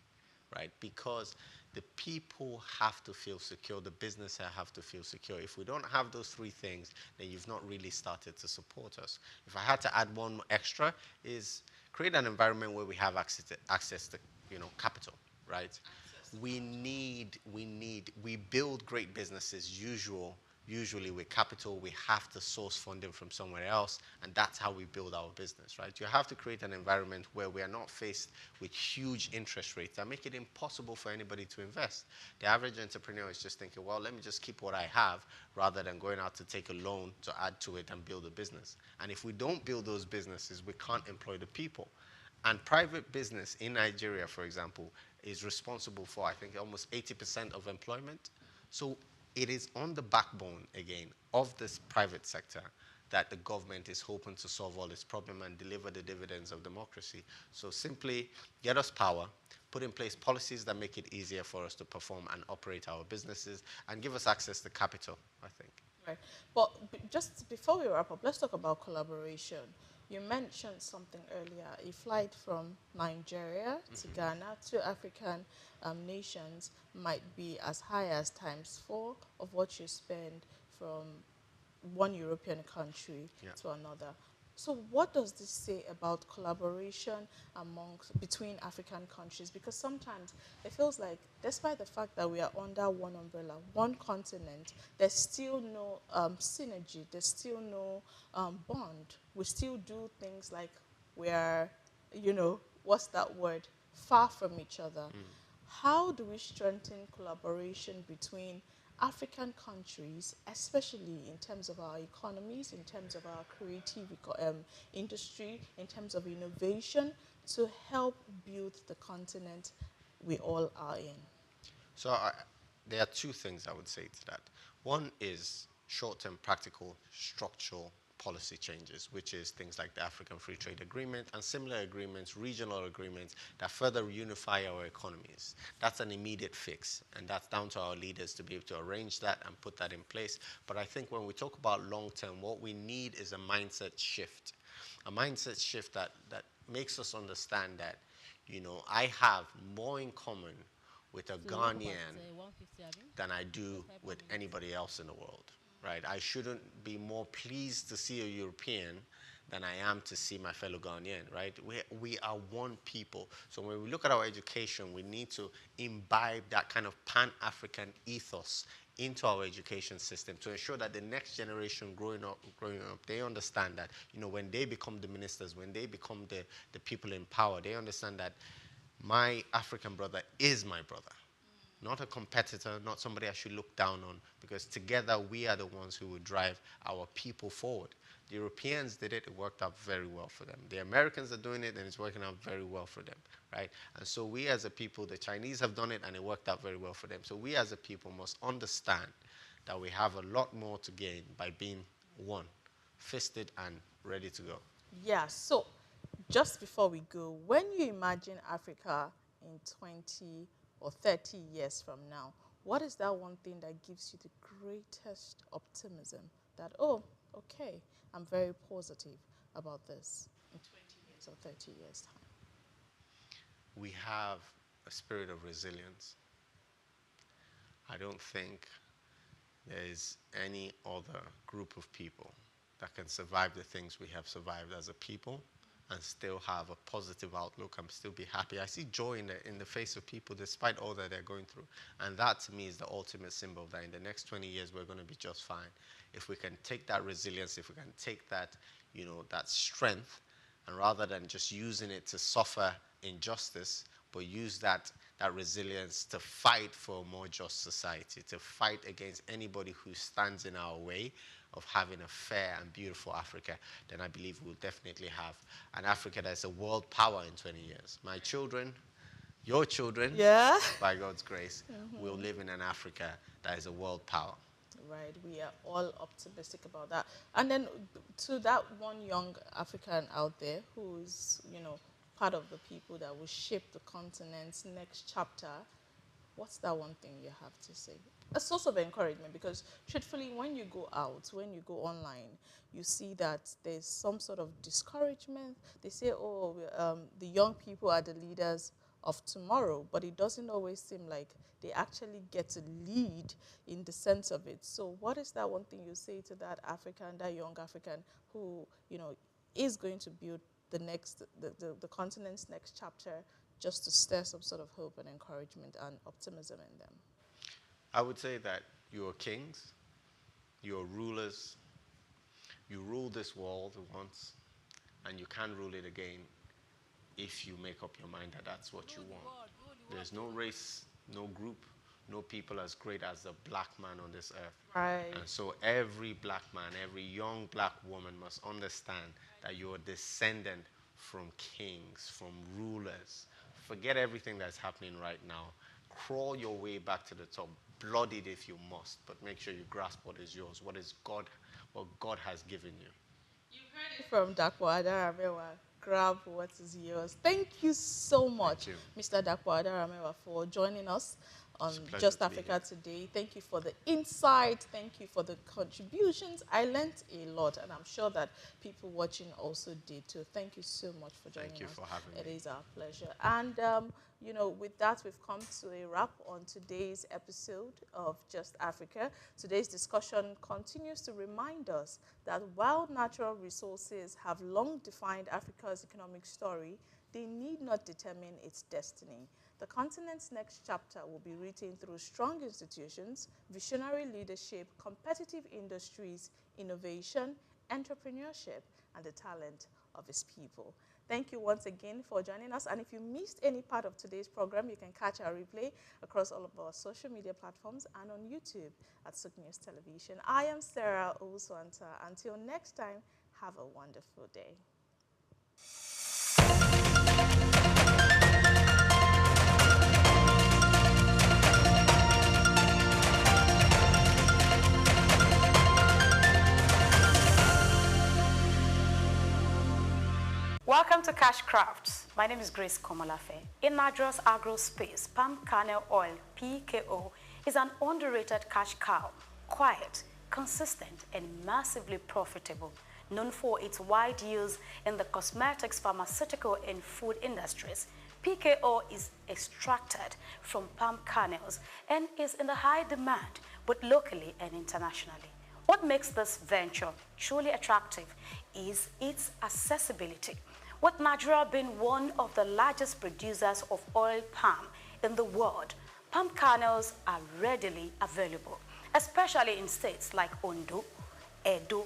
right? Because the people have to feel secure, the business have to feel secure. If we don't have those three things, then you've not really started to support us. If I had to add one extra, is create an environment where we have access to capital, right? We build great businesses usually with capital. We have to source funding from somewhere else, and that's how we build our business, right? You have to create an environment where we are not faced with huge interest rates that make it impossible for anybody to invest. The average entrepreneur is just thinking, well, let me just keep what I have rather than going out to take a loan to add to it and build a business. And if we don't build those businesses, we can't employ the people. And private business in Nigeria, for example, is responsible for, I think, almost 80% of employment. So it is on the backbone, again, of this private sector that the government is hoping to solve all its problems and deliver the dividends of democracy. So simply get us power, put in place policies that make it easier for us to perform and operate our businesses, and give us access to capital, I think. Right. But just before we wrap up, let's talk about collaboration. You mentioned something earlier, a flight from Nigeria to Ghana to African nations might be as high as × 4 of what you spend from one European country to another. So what does this say about collaboration between African countries? Because sometimes it feels like, despite the fact that we are under one umbrella, one continent, there's still no synergy, there's still no bond. We still do things like we are, what's that word? Far from each other. How do we strengthen collaboration between African countries, especially in terms of our economies, in terms of our creative industry, in terms of innovation, to help build the continent we all are in? So there are two things I would say to that. One is short-term practical structural policy changes, which is things like the African Free Trade Agreement and similar agreements, regional agreements that further unify our economies. That's an immediate fix, and that's down to our leaders to be able to arrange that and put that in place. But I think when we talk about long-term, what we need is a mindset shift that makes us understand that, I have more in common with a Ghanaian than I do with anybody else in the world, right? I shouldn't be more pleased to see a European than I am to see my fellow Ghanaian, right? We are one people. So when we look at our education, we need to imbibe that kind of Pan-African ethos into our education system to ensure that the next generation growing up, they understand that, you know, when they become the ministers, when they become the people in power, they understand that my African brother is my brother. Not a competitor, not somebody I should look down on, because together we are the ones who will drive our people forward. The Europeans did it, it worked out very well for them. The Americans are doing it, and it's working out very well for them, right? And so we as a people, the Chinese have done it, and it worked out very well for them. So we as a people must understand that we have a lot more to gain by being one, fisted and ready to go. Yeah, so just before we go, when you imagine Africa in 20 or 30 years from now, what is that one thing that gives you the greatest optimism that, oh, okay, I'm very positive about this in 20 years or 30 years' time? We have a spirit of resilience. I don't think there is any other group of people that can survive the things we have survived as a people and still have a positive outlook and still be happy. I see joy in the face of people despite all that they're going through. And that, to me, is the ultimate symbol that in the next 20 years, we're going to be just fine. If we can take that resilience, if we can take that, you know, that strength, and rather than just using it to suffer injustice, but use that resilience to fight for a more just society, to fight against anybody who stands in our way of having a fair and beautiful Africa, then I believe we'll definitely have an Africa that's a world power in 20 years. My children, your children, yeah, by God's grace, will live in an Africa that is a world power. Right, we are all optimistic about that. And then to that one young African out there who's, you know, part of the people that will shape the continent's next chapter, what's that one thing you have to say? A source of encouragement, because truthfully, when you go out, when you go online, you see that there's some sort of discouragement. They say, oh, the young people are the leaders of tomorrow, but it doesn't always seem like they actually get to lead in the sense of it. So what is that one thing you say to that African, that young African who, you know, is going to build the next, the continent's next chapter, just to stir some sort of hope and encouragement and optimism in them? I would say that you are kings, you are rulers, you rule this world once, and you can't rule it again if you make up your mind that that's what you want. There's no race, no group, no people as great as the black man on this earth. Right. And so every black man, every young black woman must understand that you're a descendant from kings, from rulers. Forget everything that's happening right now. Crawl your way back to the top. Blood it if you must, but make sure you grasp what is yours, what God has given you. You heard it from Dapo Adaramewa. Grab what is yours. Thank you so much, Mr. Dapo Adaramewa, for joining us on Just Africa today. Thank you for the insight. Thank you for the contributions. I learned a lot, and I'm sure that people watching also did too. Thank you so much for joining us. Thank you for having me. It is our pleasure. And, you know, with that, we've come to a wrap on today's episode of Just Africa. Today's discussion continues to remind us that while natural resources have long defined Africa's economic story, they need not determine its destiny. The continent's next chapter will be written through strong institutions, visionary leadership, competitive industries, innovation, entrepreneurship, and the talent of its people. Thank you once again for joining us. And if you missed any part of today's program, you can catch our replay across all of our social media platforms and on YouTube at SOUQ News Television. I am Sarah Owusu-Ansah. Until next time, have a wonderful day. Welcome to Cash Crafts. My name is Grace Komolafe. In Niger's agro space, palm kernel oil, PKO, is an underrated cash cow, quiet, consistent, and massively profitable, known for its wide use in the cosmetics, pharmaceutical, and food industries. PKO is extracted from palm kernels and is in the high demand, both locally and internationally. What makes this venture truly attractive is its accessibility. With Nigeria being one of the largest producers of oil palm in the world, palm kernels are readily available, especially in states like Ondo, Edo,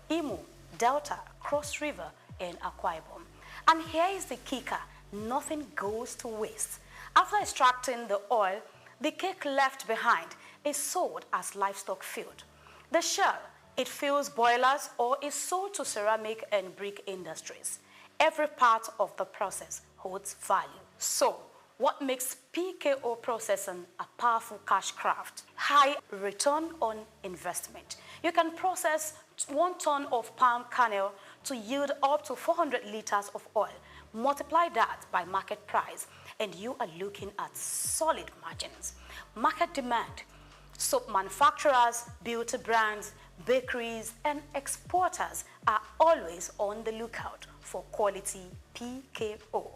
Imo, Delta, Cross River, and Akwa Ibom. And here is the kicker: nothing goes to waste. After extracting the oil, the cake left behind is sold as livestock feed. The shell, it fuels boilers or is sold to ceramic and brick industries. Every part of the process holds value. So, what makes PKO processing a powerful cash craft? High return on investment. You can process 1 ton of palm kernel to yield up to 400 liters of oil. Multiply that by market price, and you are looking at solid margins. Market demand. Soap manufacturers, beauty brands, bakeries, and exporters are always on the lookout for quality PKO.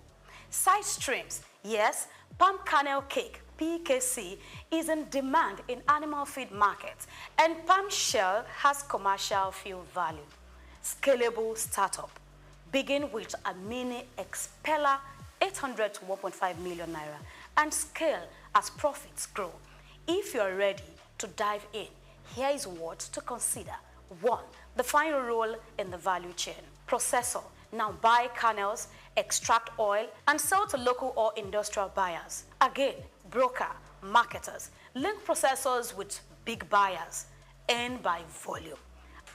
Side streams. Yes, palm kernel cake, PKC, is in demand in animal feed markets, and palm shell has commercial fuel value. Scalable startup. Begin with a mini expeller, 800 to 1.5 million naira, and scale as profits grow. If you're ready to dive in, here is what to consider. 1. The final role in the value chain. Processor. Now buy kernels, extract oil, and sell to local or industrial buyers. Again, broker, marketers. Link processors with big buyers. Earn by volume.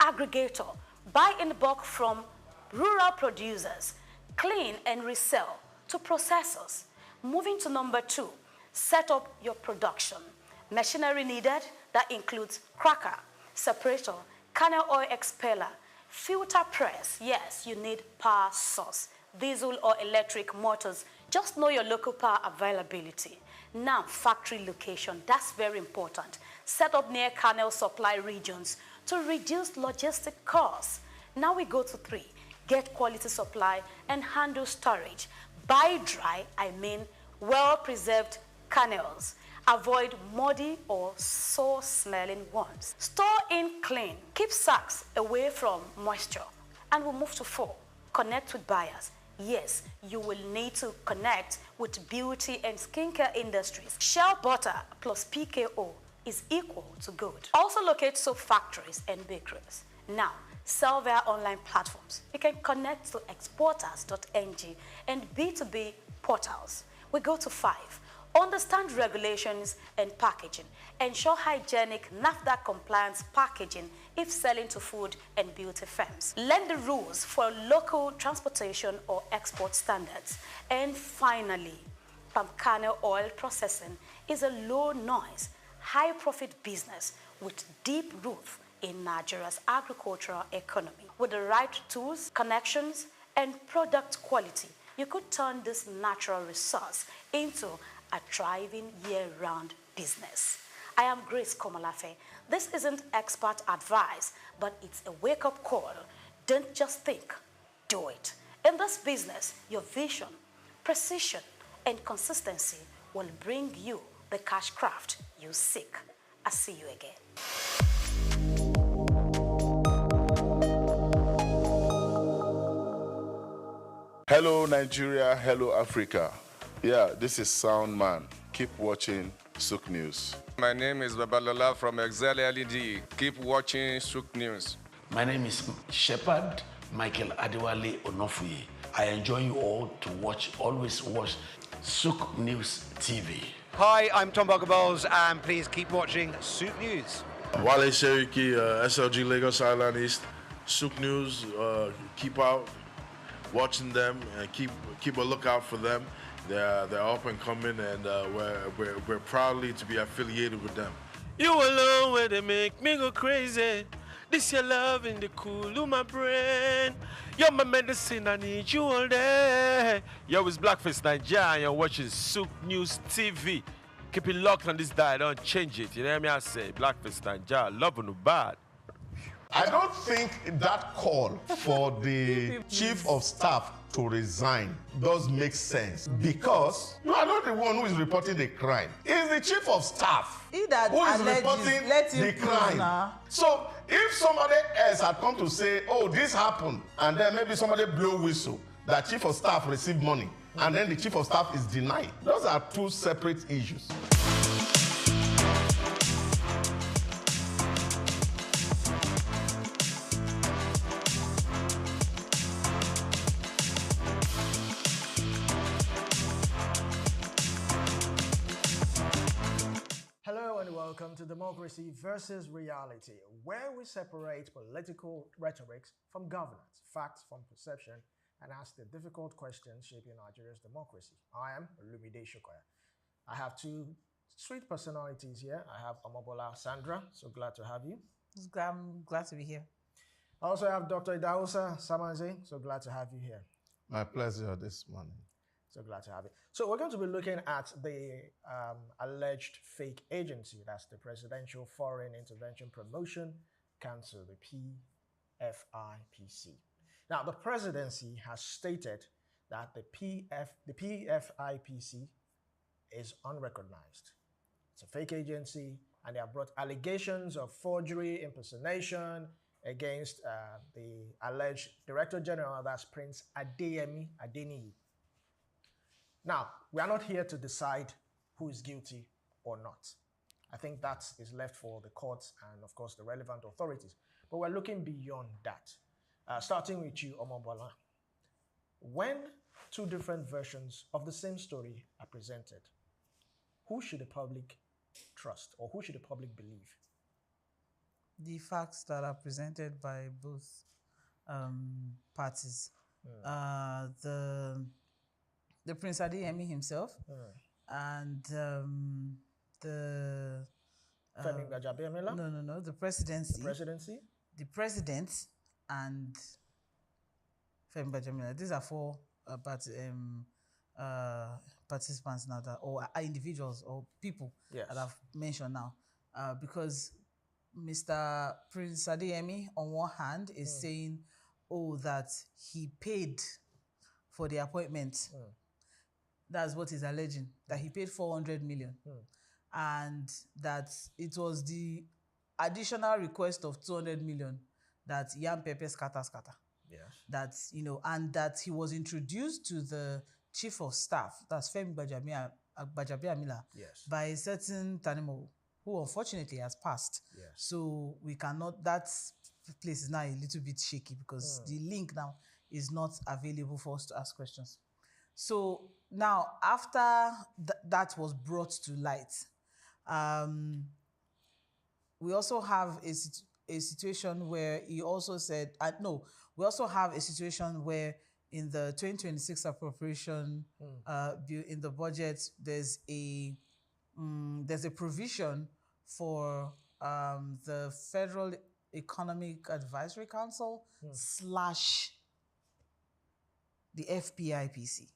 Aggregator. Buy in bulk from rural producers. Clean and resell to processors. Moving to number 2. Set up your production. Machinery needed, that includes cracker, separator, kernel oil expeller, filter press. Yes, you need power source, diesel or electric motors. Just know your local power availability. Now, factory location, that's very important. Set up near kernel supply regions to reduce logistic costs. Now we go to 3. Get quality supply and handle storage. Buy dry, I mean well-preserved kernels. Avoid muddy or sour-smelling ones. Store in clean. Keep sacks away from moisture. And we'll move to 4. Connect with buyers. Yes, you will need to connect with beauty and skincare industries. Shell butter plus PKO is equal to good. Also locate soap factories and bakeries. Now, sell via online platforms. You can connect to exporters.ng and B2B portals. We go to 5. Understand regulations and packaging. Ensure hygienic NAFDAC compliance packaging if selling to food and beauty firms. Learn the rules for local transportation or export standards. And finally, palm kernel oil processing is a low noise, high profit business with deep roots in Nigeria's agricultural economy. With the right tools, connections, and product quality, you could turn this natural resource into a thriving year-round business. I am Grace Komolafe. This isn't expert advice, but it's a wake-up call. Don't just think, do it. In this business, your vision, precision, and consistency will bring you the cash craft you seek. I'll see you again. Hello Nigeria, hello Africa. Yeah, this is Sound Man. Keep watching SOUQ News. My name is Babalola from Excel LED. Keep watching SOUQ News. My name is Shepherd Michael Adewale Onofuye. I enjoy you all to watch, always watch SOUQ News TV. Hi, I'm Tom Boggaballs, and please keep watching SOUQ News. Wale Seriki, SLG Lagos Island East, SOUQ News. Keep out watching them and keep a lookout for them. They're up and coming, and we're proudly to be affiliated with them. You alone where they make me go crazy. This your love in the cool of my brain. You're my medicine, I need you all day. Yo, it's Blackface Nigeria, and you're watching SOUQ News TV. Keep it locked on this dial, don't change it. You know what I mean? I say Blackface Nigeria, love on the bad. I don't think that call for the chief of staff to resign does make sense because you are not the one who is reporting the crime. It's the chief of staff who is reporting the crime. So if somebody else had come to say, oh, this happened, and then maybe somebody blow whistle, that chief of staff received money, and then the chief of staff is denied. Those are two separate issues. Hello and welcome to Democracy versus Reality, where we separate political rhetorics from governance, facts from perception, and ask the difficult questions shaping Nigeria's democracy. I am Olumide Shokoya. I have two sweet personalities here. I have Omobola Sandra, so glad to have you. I'm glad to be here. I also have Dr. Idausa Samanze, so glad to have you here. My pleasure this morning. So glad to have you. So we're going to be looking at the alleged fake agency, that's the Presidential Foreign Intervention Promotion Council, the PFIPC. Now, the presidency has stated that the PFIPC is unrecognized. It's a fake agency, and they have brought allegations of forgery, impersonation against the alleged Director General, that's Prince Adeyemi Adeniyi. Now, we are not here to decide who is guilty or not. I think that is left for the courts and, of course, the relevant authorities. But we're looking beyond that. Starting with you, Omobola. When two different versions of the same story are presented, who should the public trust or who should the public believe? The facts that are presented by both parties. The Prince Adeyemi himself and the Femi Gbajabiamila? No, the presidency. The presidency? The president and Femi Gbajabiamila. These are four participants now, or individuals or people that I've mentioned now. Because Mr. Prince Adeyemi, on one hand, is saying, that he paid for the appointment. That's what he's alleging, that he paid 400 million. And that it was the additional request of 200 million that Yam Pepe scatter. Yes. That, and that he was introduced to the chief of staff, that's Femi Gbajabiamila, by a certain Tanimo, who unfortunately has passed. Yes. So we cannot, that place is now a little bit shaky because the link now is not available for us to ask questions. So now, after that was brought to light, we also have a situation where he also said, we also have a situation where in the 2026 appropriation bill in the budget, there's a provision for the Federal Economic Advisory Council / the FPIPC.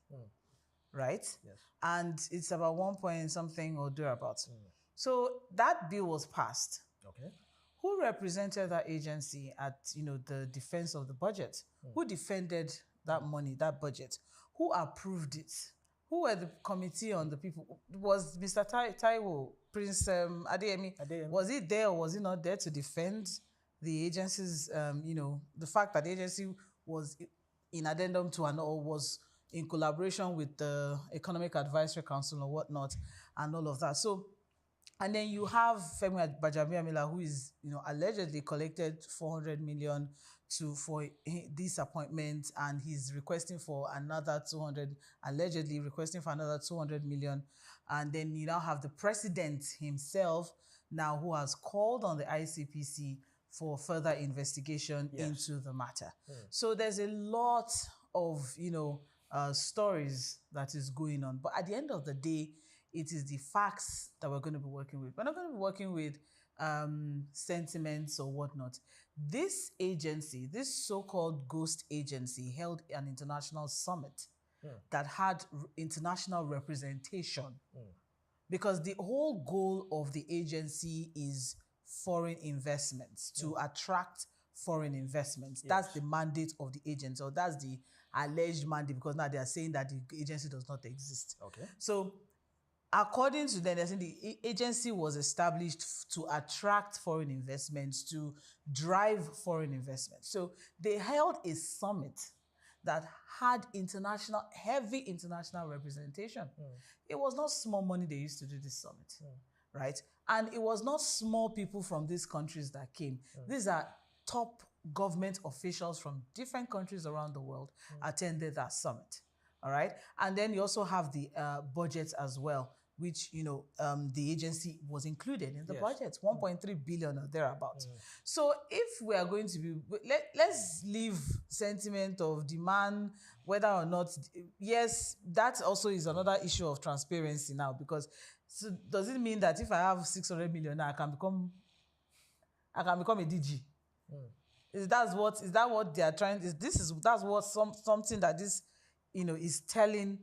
Right? Yes. And it's about 1 point something or thereabouts. So that bill was passed. Okay. Who represented that agency at the defense of the budget? Who defended that money, that budget? Who approved it? Who were the committee on the people? Was Mr. Taiwo, Prince Adeyemi, was he there or was he not there to defend the agency's, the fact that the agency was in addendum to or was in collaboration with the Economic Advisory Council or whatnot, and all of that. So, and then you have Femi Gbajabiamila, who is, allegedly collected 400 million for this appointment, and he's requesting for another 200, allegedly requesting for another 200 million. And then you now have the president himself now who has called on the ICPC for further investigation into the matter. So there's a lot of, stories that is going on. But at the end of the day, it is the facts that we're going to be working with. We're not going to be working with sentiments or whatnot. This agency, this so-called ghost agency, held an international summit that had international representation. Because the whole goal of the agency is foreign investments, to attract foreign investments. That's the mandate of the agency, or that's the alleged mandate, because now they are saying that the agency does not exist. Okay. So according to them, they're saying the agency was established to attract foreign investments, to drive foreign investments. So they held a summit that had heavy international representation. It was not small money they used to do this summit, right? And it was not small people from these countries that came. These are top government officials from different countries around the world attended that summit, all right? And then you also have the budget as well, which, the agency was included in the budget, 1.3 billion or thereabouts. So if we are going to be, let's leave sentiment of demand, whether or not, yes, that also is another issue of transparency now, because so does it mean that if I have 600 million now, I can become a DG? Is that what they are trying? That's what something that this, is telling,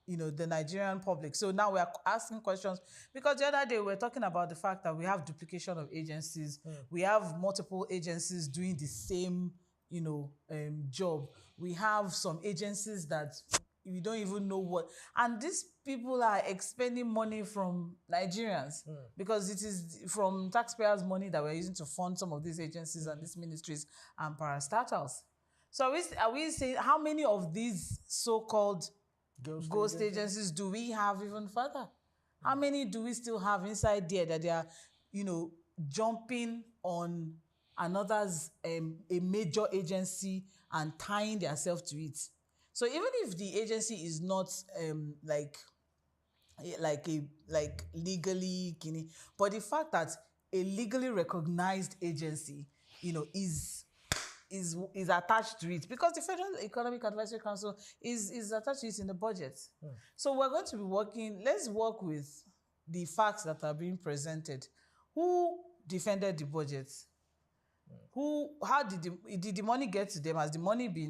the Nigerian public. So now we are asking questions, because the other day we were talking about the fact that we have duplication of agencies. We have multiple agencies doing the same, job. We have some agencies that we don't even know what, and these people are expending money from Nigerians because it is from taxpayers' money that we're using to fund some of these agencies and these ministries and parastatals. So are we saying, how many of these so-called ghost agencies do we have even further? How many do we still have inside there that they are, jumping on another's a major agency and tying themselves to it? So even if the agency is not like legally, but the fact that a legally recognized agency, is attached to it, because the Federal Economic Advisory Council is attached to it in the budget. So we're going to be let's work with the facts that are being presented. Who defended the budget? How did the money get to them? Has the money been